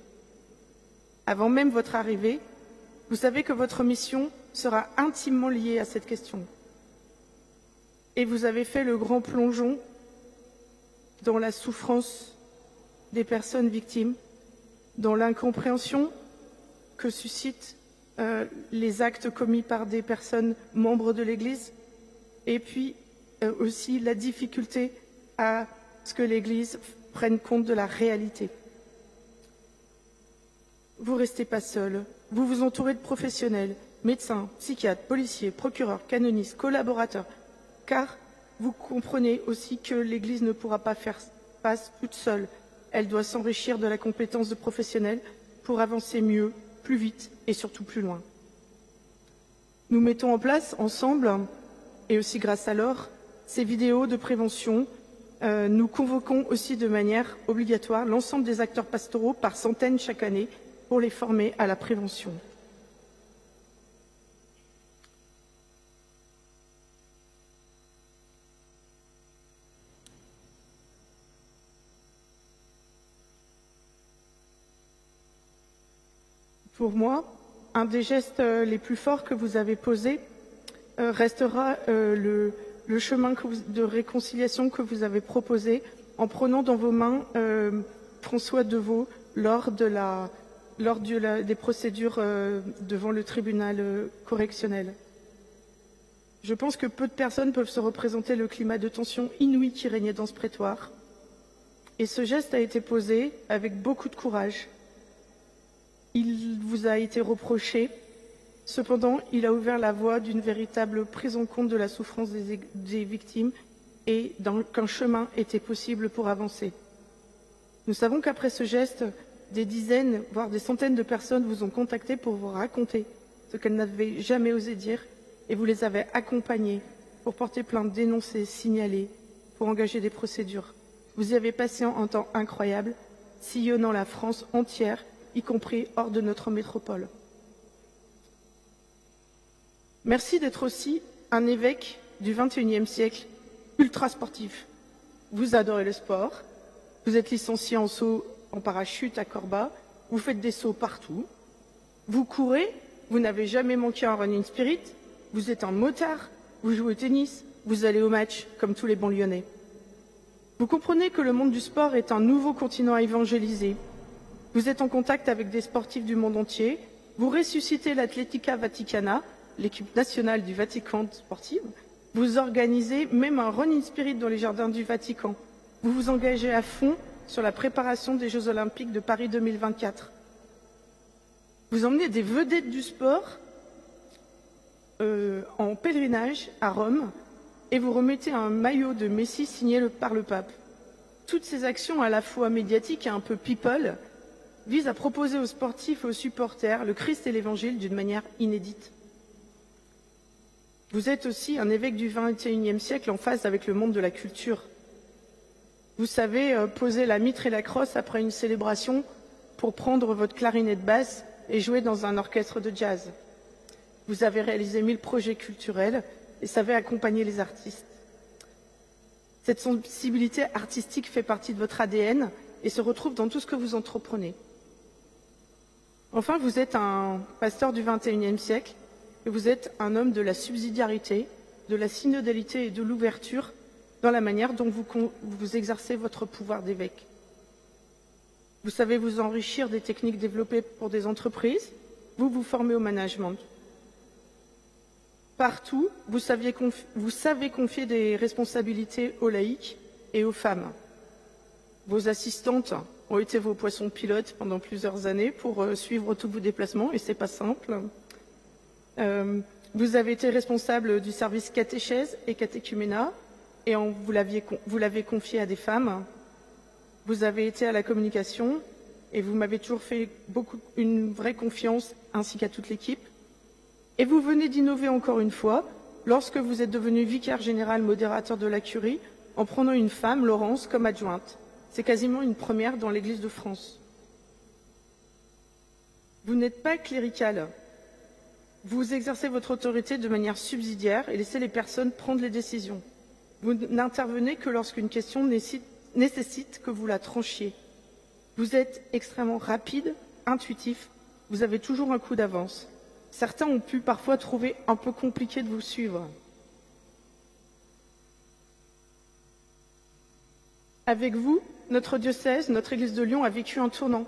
Avant même votre arrivée, vous savez que votre mission sera intimement liée à cette question. Et vous avez fait le grand plongeon dans la souffrance des personnes victimes, dans l'incompréhension que suscitent les actes commis par des personnes membres de l'Église, et puis aussi la difficulté à ce que l'Église prenne compte de la réalité. Vous ne restez pas seul, vous vous entourez de professionnels, médecins, psychiatres, policiers, procureurs, canonistes, collaborateurs, car vous comprenez aussi que l'Église ne pourra pas faire face toute seule. Elle doit s'enrichir de la compétence de professionnels pour avancer mieux, plus vite et surtout plus loin. Nous mettons en place ensemble, et aussi grâce à l'OR, ces vidéos de prévention. Nous convoquons aussi de manière obligatoire l'ensemble des acteurs pastoraux par centaines chaque année pour les former à la prévention. Pour moi, un des gestes les plus forts que vous avez posés restera le chemin de réconciliation que vous avez proposé en prenant dans vos mains François Deveau lors des procédures devant le tribunal correctionnel. Je pense que peu de personnes peuvent se représenter le climat de tension inouï qui régnait dans ce prétoire. Et ce geste a été posé avec beaucoup de courage. Il vous a été reproché. Cependant, il a ouvert la voie d'une véritable prise en compte de la souffrance des victimes et qu'un chemin était possible pour avancer. Nous savons qu'après ce geste, des dizaines, voire des centaines de personnes vous ont contacté pour vous raconter ce qu'elles n'avaient jamais osé dire et vous les avez accompagnés pour porter plainte, dénoncer, signaler, pour engager des procédures. Vous y avez passé un temps incroyable, sillonnant la France entière, y compris hors de notre métropole. Merci d'être aussi un évêque du XXIe siècle, ultra sportif. Vous adorez le sport, vous êtes licencié en saut en parachute à Corba, vous faites des sauts partout, vous courez, vous n'avez jamais manqué un running spirit, vous êtes un motard, vous jouez au tennis, vous allez au match comme tous les bons Lyonnais. Vous comprenez que le monde du sport est un nouveau continent à évangéliser. Vous êtes en contact avec des sportifs du monde entier. Vous ressuscitez l'Atletica Vaticana, l'équipe nationale du Vatican sportive. Vous organisez même un running spirit dans les jardins du Vatican. Vous vous engagez à fond sur la préparation des Jeux Olympiques de Paris 2024. Vous emmenez des vedettes du sport en pèlerinage à Rome et vous remettez un maillot de Messi signé par le pape. Toutes ces actions à la fois médiatiques et un peu people visent à proposer aux sportifs et aux supporters le Christ et l'Évangile d'une manière inédite. Vous êtes aussi un évêque du XXIe siècle en phase avec le monde de la culture. Vous savez poser la mitre et la crosse après une célébration pour prendre votre clarinette basse et jouer dans un orchestre de jazz. Vous avez réalisé 1000 projets culturels et savez accompagner les artistes. Cette sensibilité artistique fait partie de votre ADN et se retrouve dans tout ce que vous entreprenez. Enfin, vous êtes un pasteur du XXIe siècle et vous êtes un homme de la subsidiarité, de la synodalité et de l'ouverture dans la manière dont vous exercez votre pouvoir d'évêque. Vous savez vous enrichir des techniques développées pour des entreprises, vous vous formez au management. Partout, vous savez confier des responsabilités aux laïcs et aux femmes. Vos assistantes ont été vos poissons pilotes pendant plusieurs années pour suivre tous vos déplacements, et c'est pas simple. Vous avez été responsable du service catéchèse et catéchuménat, et vous l'avez confié à des femmes. Vous avez été à la communication, et vous m'avez toujours fait une vraie confiance, ainsi qu'à toute l'équipe. Et vous venez d'innover encore une fois, lorsque vous êtes devenu vicaire général modérateur de la curie, en prenant une femme, Laurence, comme adjointe. C'est quasiment une première dans l'Église de France. Vous n'êtes pas clérical. Vous exercez votre autorité de manière subsidiaire et laissez les personnes prendre les décisions. Vous n'intervenez que lorsqu'une question nécessite que vous la tranchiez. Vous êtes extrêmement rapide, intuitif, vous avez toujours un coup d'avance. Certains ont pu parfois trouver un peu compliqué de vous suivre. Avec vous, notre diocèse, notre Église de Lyon a vécu un tournant.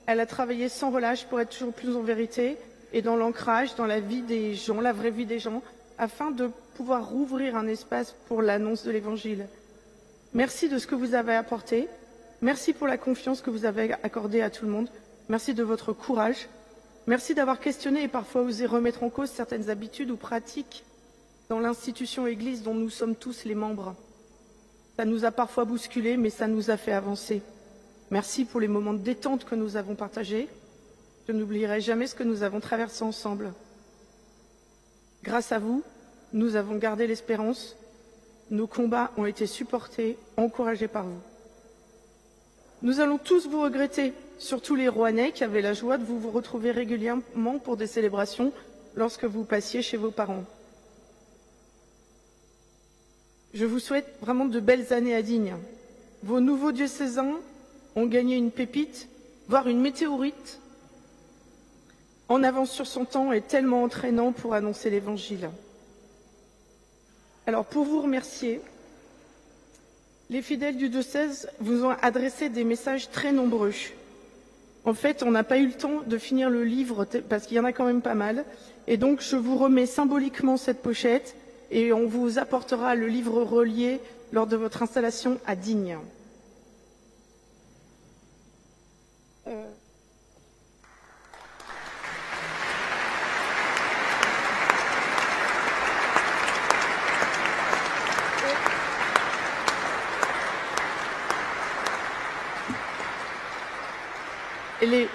Elle a travaillé sans relâche pour être toujours plus en vérité et dans l'ancrage, dans la vie des gens, la vraie vie des gens, afin de pouvoir rouvrir un espace pour l'annonce de l'Évangile. Merci de ce que vous avez apporté. Merci pour la confiance que vous avez accordée à tout le monde. Merci de votre courage. Merci d'avoir questionné et parfois osé remettre en cause certaines habitudes ou pratiques dans l'institution Église dont nous sommes tous les membres. Ça nous a parfois bousculés, mais ça nous a fait avancer. Merci pour les moments de détente que nous avons partagés. Je n'oublierai jamais ce que nous avons traversé ensemble. Grâce à vous, nous avons gardé l'espérance. Nos combats ont été supportés, encouragés par vous. Nous allons tous vous regretter, surtout les Rouennais qui avaient la joie de vous retrouver régulièrement pour des célébrations lorsque vous passiez chez vos parents. Je vous souhaite vraiment de belles années à Digne. Vos nouveaux diocésains ont gagné une pépite, voire une météorite. En avance sur son temps et tellement entraînant pour annoncer l'Évangile. Alors pour vous remercier, les fidèles du diocèse vous ont adressé des messages très nombreux. En fait, on n'a pas eu le temps de finir le livre parce qu'il y en a quand même pas mal. Et donc, je vous remets symboliquement cette pochette et on vous apportera le livre relié lors de votre installation à Digne.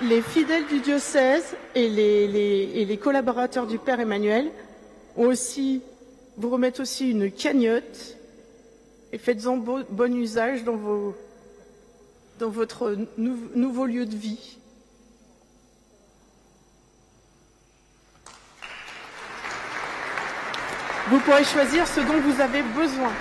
Les fidèles du diocèse et les collaborateurs du Père Emmanuel vous remettent aussi une cagnotte et faites-en bon usage dans votre nouveau lieu de vie. Vous pourrez choisir ce dont vous avez besoin.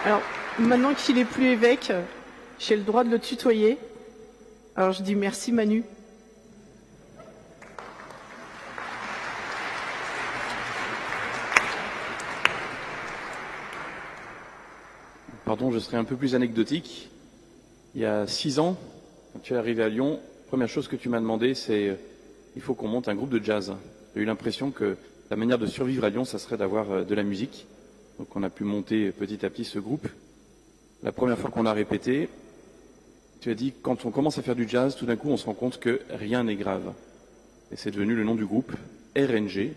Alors, maintenant qu'il n'est plus évêque, j'ai le droit de le tutoyer. Alors, je dis merci Manu. pardon, je serai un peu plus anecdotique. Il y a 6 ans, quand tu es arrivé à Lyon, première chose que tu m'as demandé, c'est il faut qu'on monte un groupe de jazz. J'ai eu l'impression que la manière de survivre à Lyon, ça serait d'avoir de la musique. Donc on a pu monter petit à petit ce groupe. La première fois qu'on a répété, tu as dit, quand on commence à faire du jazz, tout d'un coup, on se rend compte que rien n'est grave. Et c'est devenu le nom du groupe, RNG,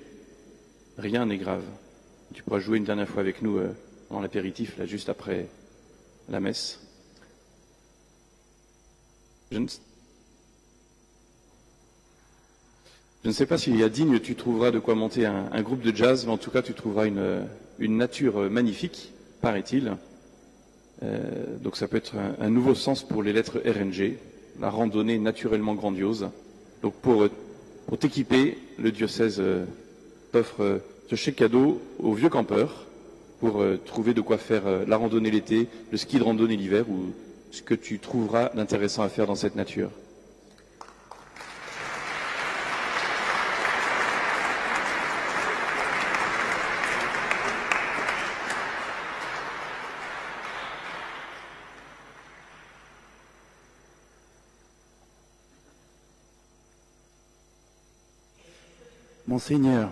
Rien n'est grave. Tu pourras jouer une dernière fois avec nous dans l'apéritif, là, juste après la messe. Je ne sais pas si à Digne tu trouveras de quoi monter un groupe de jazz, mais en tout cas tu trouveras une nature magnifique, paraît-il. Donc ça peut être un nouveau sens pour les lettres RNG, la randonnée naturellement grandiose. Donc pour t'équiper, le diocèse t'offre ce chèque cadeau aux vieux campeurs pour trouver de quoi faire la randonnée l'été, le ski de randonnée l'hiver ou ce que tu trouveras d'intéressant à faire dans cette nature. Monseigneur,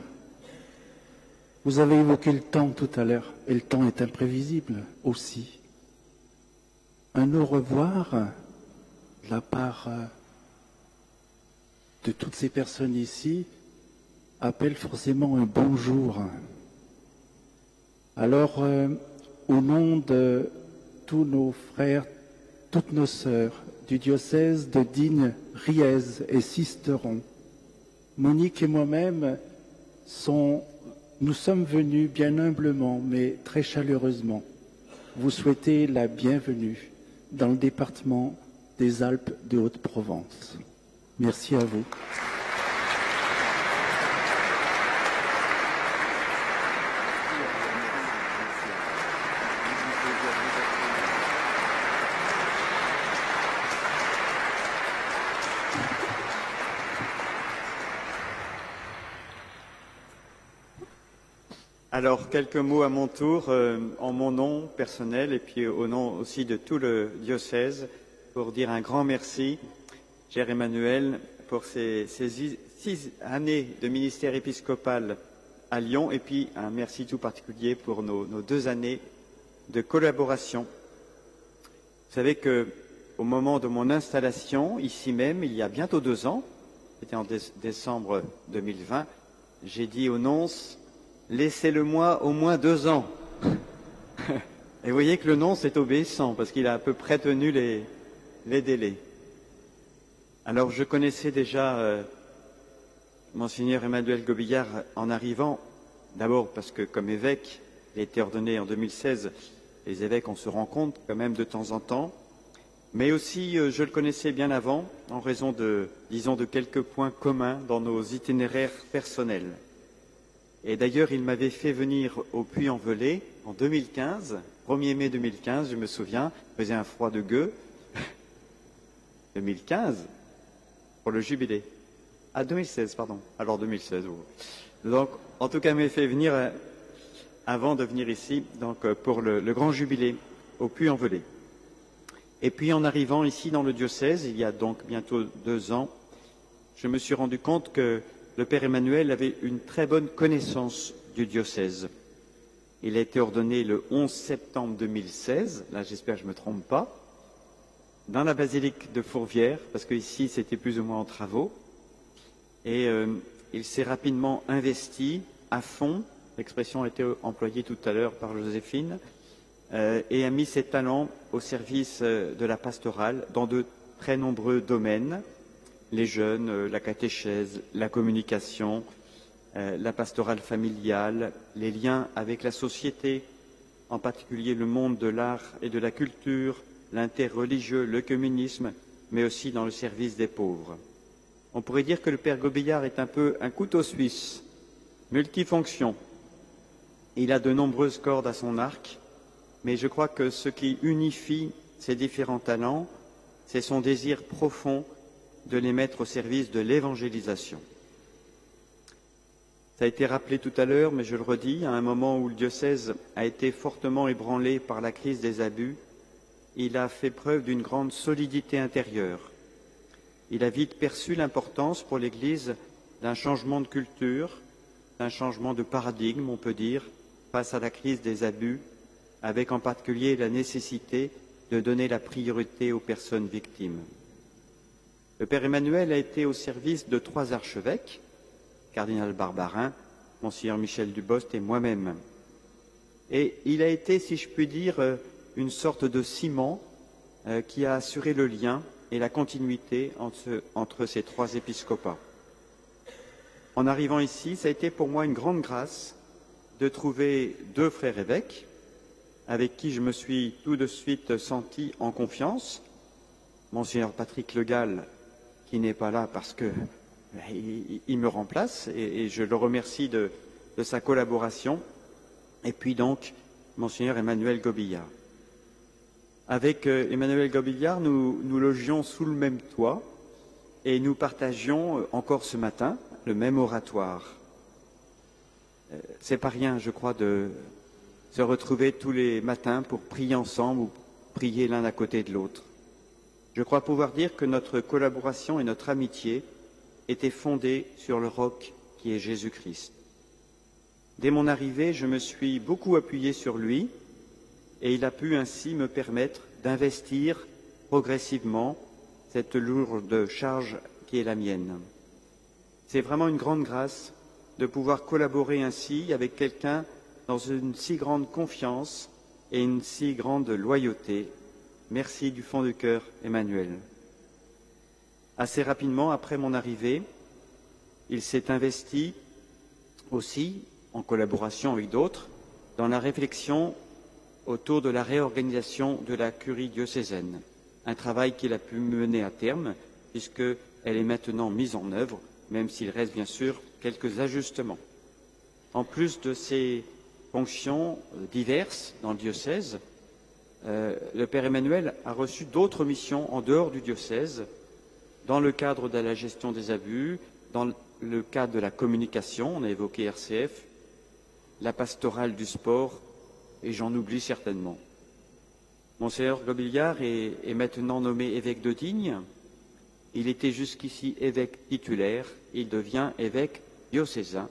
vous avez évoqué le temps tout à l'heure, et le temps est imprévisible aussi. Un au revoir de la part de toutes ces personnes ici appelle forcément un bonjour. Alors, au nom de tous nos frères, toutes nos sœurs du diocèse de Digne, Riez et Sisteron, Monique et moi-même nous sommes venus bien humblement, mais très chaleureusement, vous souhaiter la bienvenue dans le département des Alpes de Haute-Provence. Merci à vous. Alors, quelques mots à mon tour, en mon nom personnel et puis au nom aussi de tout le diocèse, pour dire un grand merci, cher Emmanuel, pour ces 6 années de ministère épiscopal à Lyon, et puis un merci tout particulier pour nos 2 années de collaboration. Vous savez qu'au moment de mon installation, ici même, il y a bientôt 2 ans, c'était en décembre 2020, j'ai dit au nonce, laissez-le-moi au moins 2 ans. Et vous voyez que le nonce est obéissant, parce qu'il a à peu près tenu les délais. Alors je connaissais déjà Monseigneur Emmanuel Gobillard en arrivant, d'abord parce que comme évêque, il a été ordonné en 2016, les évêques on se rencontre quand même de temps en temps, mais aussi je le connaissais bien avant, en raison de quelques points communs dans nos itinéraires personnels. Et d'ailleurs, il m'avait fait venir au Puy-en-Velay en 2015, 1er mai 2015, je me souviens, il faisait un froid de gueux. 2015 pour le jubilé. Ah, 2016, pardon. Alors 2016. Donc, en tout cas, il m'avait fait venir avant de venir ici, donc pour le grand jubilé au Puy-en-Velay. Et puis, en arrivant ici dans le diocèse, il y a donc bientôt 2 ans, je me suis rendu compte que le Père Emmanuel avait une très bonne connaissance du diocèse. Il a été ordonné le 11 septembre 2016, là j'espère que je ne me trompe pas, dans la basilique de Fourvière, parce qu'ici c'était plus ou moins en travaux, et il s'est rapidement investi à fond, l'expression a été employée tout à l'heure par Joséphine, et a mis ses talents au service de la pastorale dans de très nombreux domaines, les jeunes, la catéchèse, la communication, la pastorale familiale, les liens avec la société, en particulier le monde de l'art et de la culture, l'interreligieux, le communisme, mais aussi dans le service des pauvres. On pourrait dire que le Père Gobillard est un peu un couteau suisse, multifonction. Il a de nombreuses cordes à son arc, mais je crois que ce qui unifie ses différents talents, c'est son désir profond de les mettre au service de l'évangélisation. Ça a été rappelé tout à l'heure, mais je le redis, à un moment où le diocèse a été fortement ébranlé par la crise des abus, il a fait preuve d'une grande solidité intérieure. Il a vite perçu l'importance pour l'Église d'un changement de culture, d'un changement de paradigme, on peut dire, face à la crise des abus, avec en particulier la nécessité de donner la priorité aux personnes victimes. Le Père Emmanuel a été au service de 3 archevêques, cardinal Barbarin, Monseigneur Michel Dubost et moi-même. Et il a été, si je puis dire, une sorte de ciment qui a assuré le lien et la continuité entre ces 3 épiscopats. En arrivant ici, ça a été pour moi une grande grâce de trouver 2 frères évêques avec qui je me suis tout de suite senti en confiance. Monseigneur Patrick Le Gall, qui n'est pas là parce que il me remplace et je le remercie de sa collaboration. Et puis donc, Monseigneur Emmanuel Gobillard. Avec Emmanuel Gobillard, nous logions sous le même toit et nous partagions encore ce matin le même oratoire. C'est pas rien, je crois, de se retrouver tous les matins pour prier ensemble ou prier l'un à côté de l'autre. Je crois pouvoir dire que notre collaboration et notre amitié étaient fondées sur le roc qui est Jésus-Christ. Dès mon arrivée, je me suis beaucoup appuyé sur lui et il a pu ainsi me permettre d'investir progressivement cette lourde charge qui est la mienne. C'est vraiment une grande grâce de pouvoir collaborer ainsi avec quelqu'un dans une si grande confiance et une si grande loyauté. Merci du fond du cœur, Emmanuel. Assez rapidement après mon arrivée, il s'est investi aussi, en collaboration avec d'autres, dans la réflexion autour de la réorganisation de la curie diocésaine, un travail qu'il a pu mener à terme, puisqu'elle est maintenant mise en œuvre, même s'il reste bien sûr quelques ajustements. En plus de ces fonctions diverses dans le diocèse, le Père Emmanuel a reçu d'autres missions en dehors du diocèse, dans le cadre de la gestion des abus, dans le cadre de la communication, on a évoqué RCF, la pastorale du sport, et j'en oublie certainement. Monseigneur Gobillard est maintenant nommé évêque de Digne. Il était jusqu'ici évêque titulaire, il devient évêque diocésain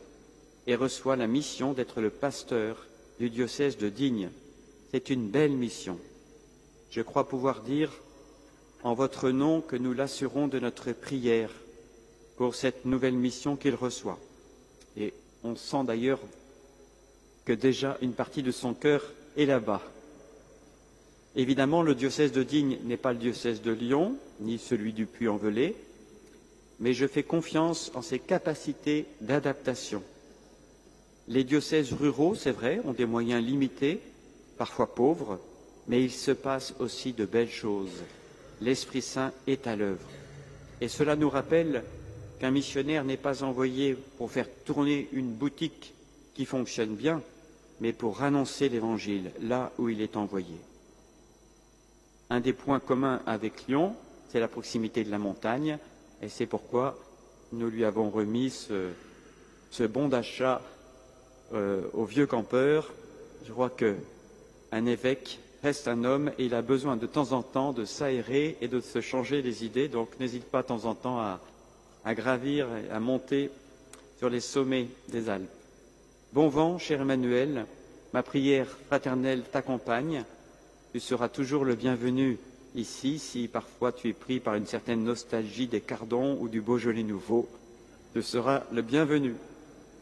et reçoit la mission d'être le pasteur du diocèse de Digne. C'est une belle mission. Je crois pouvoir dire en votre nom que nous l'assurons de notre prière pour cette nouvelle mission qu'il reçoit. Et on sent d'ailleurs que déjà une partie de son cœur est là-bas. Évidemment, le diocèse de Digne n'est pas le diocèse de Lyon, ni celui du Puy-en-Velay, mais je fais confiance en ses capacités d'adaptation. Les diocèses ruraux, c'est vrai, ont des moyens limités, parfois pauvres, mais il se passe aussi de belles choses. L'Esprit Saint est à l'œuvre. Et cela nous rappelle qu'un missionnaire n'est pas envoyé pour faire tourner une boutique qui fonctionne bien, mais pour annoncer l'Évangile là où il est envoyé. Un des points communs avec Lyon, c'est la proximité de la montagne, et c'est pourquoi nous lui avons remis ce bon d'achat au vieux campeur. Je crois qu'un évêque reste un homme et il a besoin de temps en temps de s'aérer et de se changer les idées, donc n'hésite pas de temps en temps à gravir et à monter sur les sommets des Alpes. Bon vent, cher Emmanuel, ma prière fraternelle t'accompagne. Tu seras toujours le bienvenu ici, si parfois tu es pris par une certaine nostalgie des Cardons ou du Beaujolais nouveau. Tu seras le bienvenu.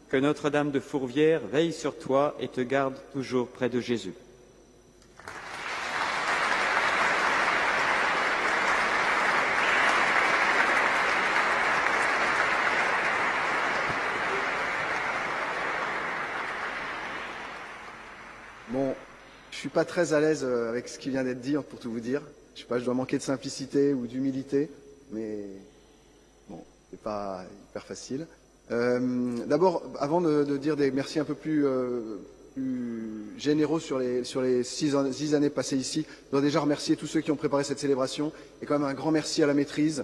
Que Notre-Dame de Fourvière veille sur toi et te garde toujours près de Jésus. Bon, je suis pas très à l'aise avec ce qui vient d'être dit, pour tout vous dire. Je sais pas, je dois manquer de simplicité ou d'humilité, mais bon, c'est pas hyper facile. D'abord, avant de dire des merci un peu plus généraux sur les 6 années passées ici. Je dois déjà remercier tous ceux qui ont préparé cette célébration et quand même un grand merci à la maîtrise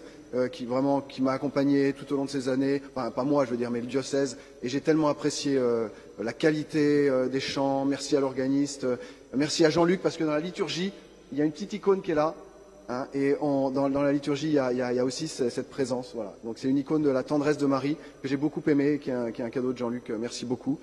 qui m'a accompagné tout au long de ces années, enfin pas moi je veux dire, mais le diocèse, et j'ai tellement apprécié la qualité des chants. Merci à l'organiste, merci à Jean-Luc, parce que dans la liturgie, il y a une petite icône qui est là, hein, et dans la liturgie, il y a aussi cette présence. Voilà. Donc c'est une icône de la tendresse de Marie que j'ai beaucoup aimée, qui est un cadeau de Jean-Luc. Merci beaucoup.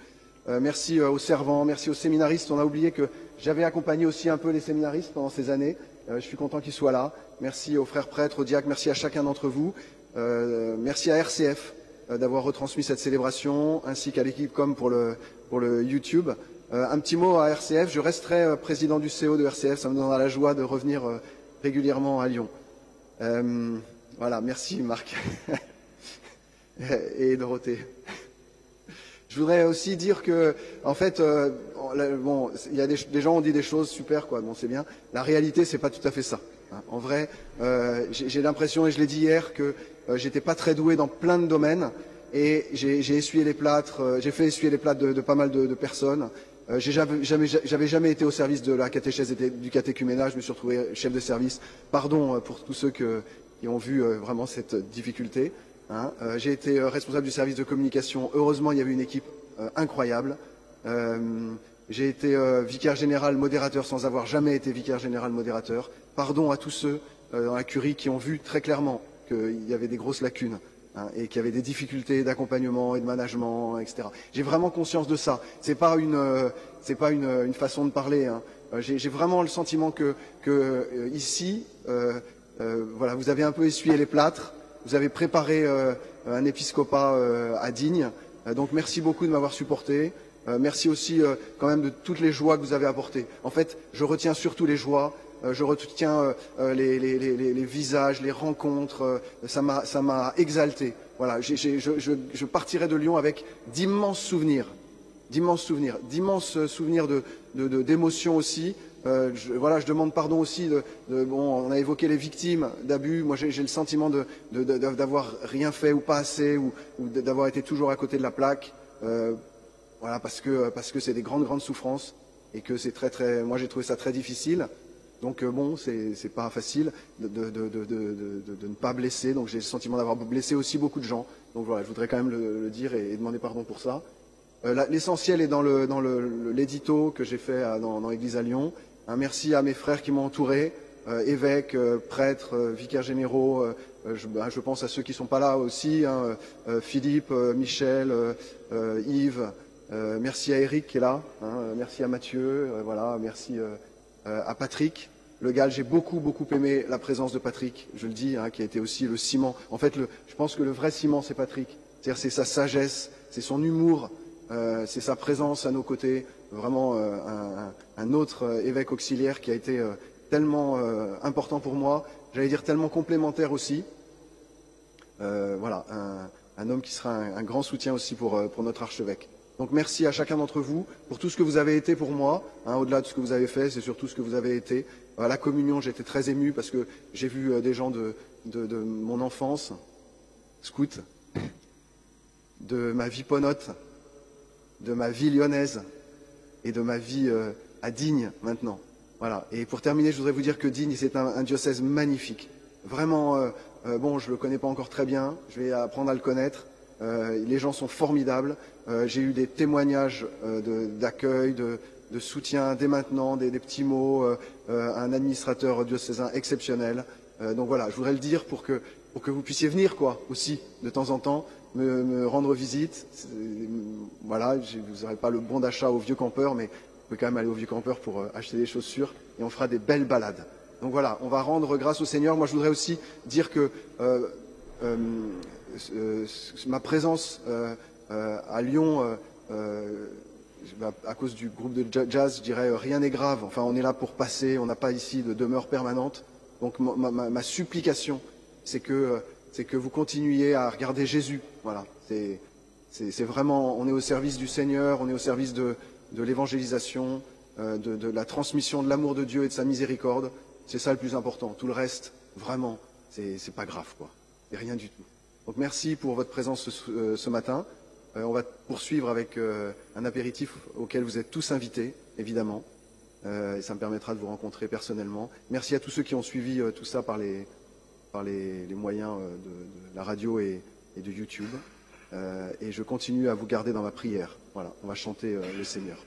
Merci aux servants, merci aux séminaristes. On a oublié que j'avais accompagné aussi un peu les séminaristes pendant ces années. Je suis content qu'ils soient là. Merci aux frères prêtres, aux diacres, merci à chacun d'entre vous. Merci à RCF d'avoir retransmis cette célébration, ainsi qu'à l'équipe com pour le YouTube. Un petit mot à RCF, je resterai président du CO de RCF, ça me donnera la joie de revenir régulièrement à Lyon. Voilà, merci Marc et Dorothée. Je voudrais aussi dire que, en fait, bon, il y a des gens ont dit des choses super, quoi. Bon, c'est bien. La réalité, c'est pas tout à fait ça. Hein. En vrai, j'ai l'impression, et je l'ai dit hier, que j'étais pas très doué dans plein de domaines, et j'ai essuyé les plâtres, j'ai fait essuyer les plâtres de pas mal de personnes. J'avais jamais été au service de la catéchèse et du catéchuménat. Je me suis retrouvé chef de service. Pardon pour tous ceux qui ont vu vraiment cette difficulté. Hein. J'ai été responsable du service de communication. Heureusement, il y avait une équipe incroyable. J'ai été vicaire général modérateur sans avoir jamais été vicaire général modérateur. Pardon à tous ceux dans la curie qui ont vu très clairement qu'il y avait des grosses lacunes, hein, et qu'il y avait des difficultés d'accompagnement et de management, etc. J'ai vraiment conscience de ça. C'est pas une façon de parler. Hein. J'ai vraiment le sentiment que ici, voilà, vous avez un peu essuyé les plâtres. Vous avez préparé un épiscopat à Digne, donc merci beaucoup de m'avoir supporté. Merci aussi quand même de toutes les joies que vous avez apportées. En fait, je retiens surtout les joies, je retiens les visages, les rencontres. Ça m'a exalté. Voilà, je partirai de Lyon avec d'immenses souvenirs, d'immenses souvenirs d'émotions aussi. Voilà, je demande pardon aussi bon, on a évoqué les victimes d'abus. Moi, j'ai le sentiment d'avoir rien fait ou pas assez, ou d'avoir été toujours à côté de la plaque. Voilà, parce que c'est des grandes souffrances et que c'est très. Moi, j'ai trouvé ça très difficile. Donc bon, c'est pas facile de ne pas blesser. Donc j'ai le sentiment d'avoir blessé aussi beaucoup de gens. Donc voilà, je voudrais quand même le dire et demander pardon pour ça. L'essentiel est dans l'édito que j'ai fait dans l'Église à Lyon. Un merci à mes frères qui m'ont entouré, évêques, prêtres, vicaires généraux. Je pense à ceux qui ne sont pas là aussi, hein, Philippe, Michel, Yves. Merci à Eric qui est là. Hein, merci à Mathieu. Voilà, merci à Patrick. Le Gall, j'ai beaucoup aimé la présence de Patrick. Je le dis, hein, qui a été aussi le ciment. En fait, je pense que le vrai ciment, c'est Patrick. C'est-à-dire, c'est sa sagesse, c'est son humour. C'est sa présence à nos côtés, vraiment un autre évêque auxiliaire qui a été tellement important pour moi, j'allais dire tellement complémentaire aussi. Voilà, un homme qui sera un grand soutien aussi pour notre archevêque. Donc merci à chacun d'entre vous pour tout ce que vous avez été pour moi, hein, au-delà de ce que vous avez fait, c'est surtout ce que vous avez été. À la communion, j'étais très ému parce que j'ai vu des gens de mon enfance, scout, de ma vie ponote, de ma vie lyonnaise et de ma vie à Digne maintenant. Voilà. Et pour terminer, je voudrais vous dire que Digne, c'est un diocèse magnifique. Vraiment, bon, je le connais pas encore très bien, je vais apprendre à le connaître. Les gens sont formidables. J'ai eu des témoignages d'accueil, de soutien dès maintenant, des petits mots, un administrateur diocésain exceptionnel. Donc voilà, je voudrais le dire pour que vous puissiez venir, quoi, aussi, de temps en temps, me rendre visite. Voilà, vous n'aurez pas le bon d'achat au Vieux Campeur, mais vous pouvez quand même aller au Vieux Campeur pour acheter des chaussures, et on fera des belles balades. Donc voilà, on va rendre grâce au Seigneur. Moi, je voudrais aussi dire que ma présence à Lyon, à cause du groupe de jazz, je dirais rien n'est grave. Enfin, on est là pour passer, on n'a pas ici de demeure permanente. Donc ma supplication, c'est que vous continuiez à regarder Jésus. Voilà, c'est vraiment, on est au service du Seigneur, on est au service de l'évangélisation, de la transmission de l'amour de Dieu et de sa miséricorde. C'est ça le plus important. Tout le reste, vraiment, c'est pas grave, quoi. C'est rien du tout. Donc merci pour votre présence ce matin. On va poursuivre avec un apéritif auquel vous êtes tous invités, évidemment. Et ça me permettra de vous rencontrer personnellement. Merci à tous ceux qui ont suivi tout ça par les moyens de la radio et de YouTube. Et je continue à vous garder dans ma prière. Voilà, on va chanter le Seigneur.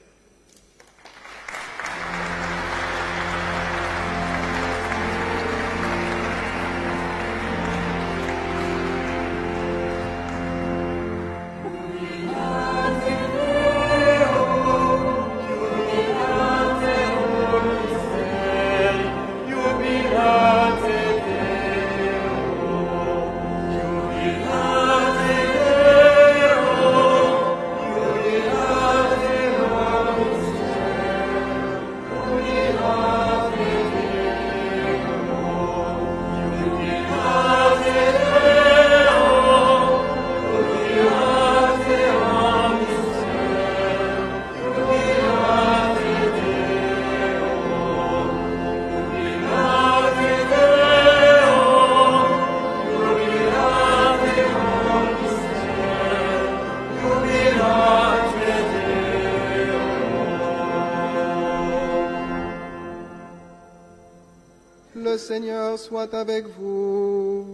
Le Seigneur soit avec vous.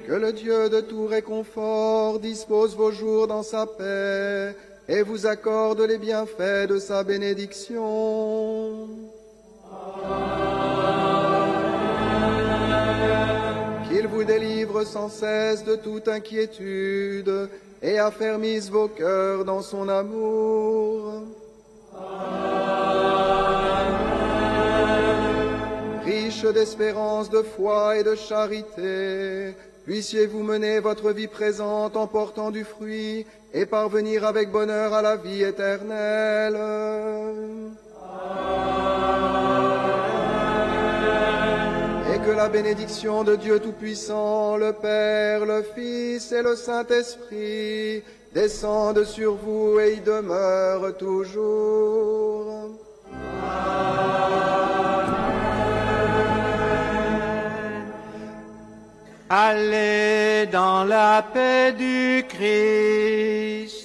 Que le Dieu de tout réconfort dispose vos jours dans sa paix et vous accorde les bienfaits de sa bénédiction. Qu'il vous délivre sans cesse de toute inquiétude et affermisse vos cœurs dans son amour. Riche d'espérance, de foi et de charité, puissiez-vous mener votre vie présente en portant du fruit et parvenir avec bonheur à la vie éternelle. Et que la bénédiction de Dieu Tout-Puissant, le Père, le Fils et le Saint-Esprit descendent sur vous et y demeurent toujours. Allez dans la paix du Christ.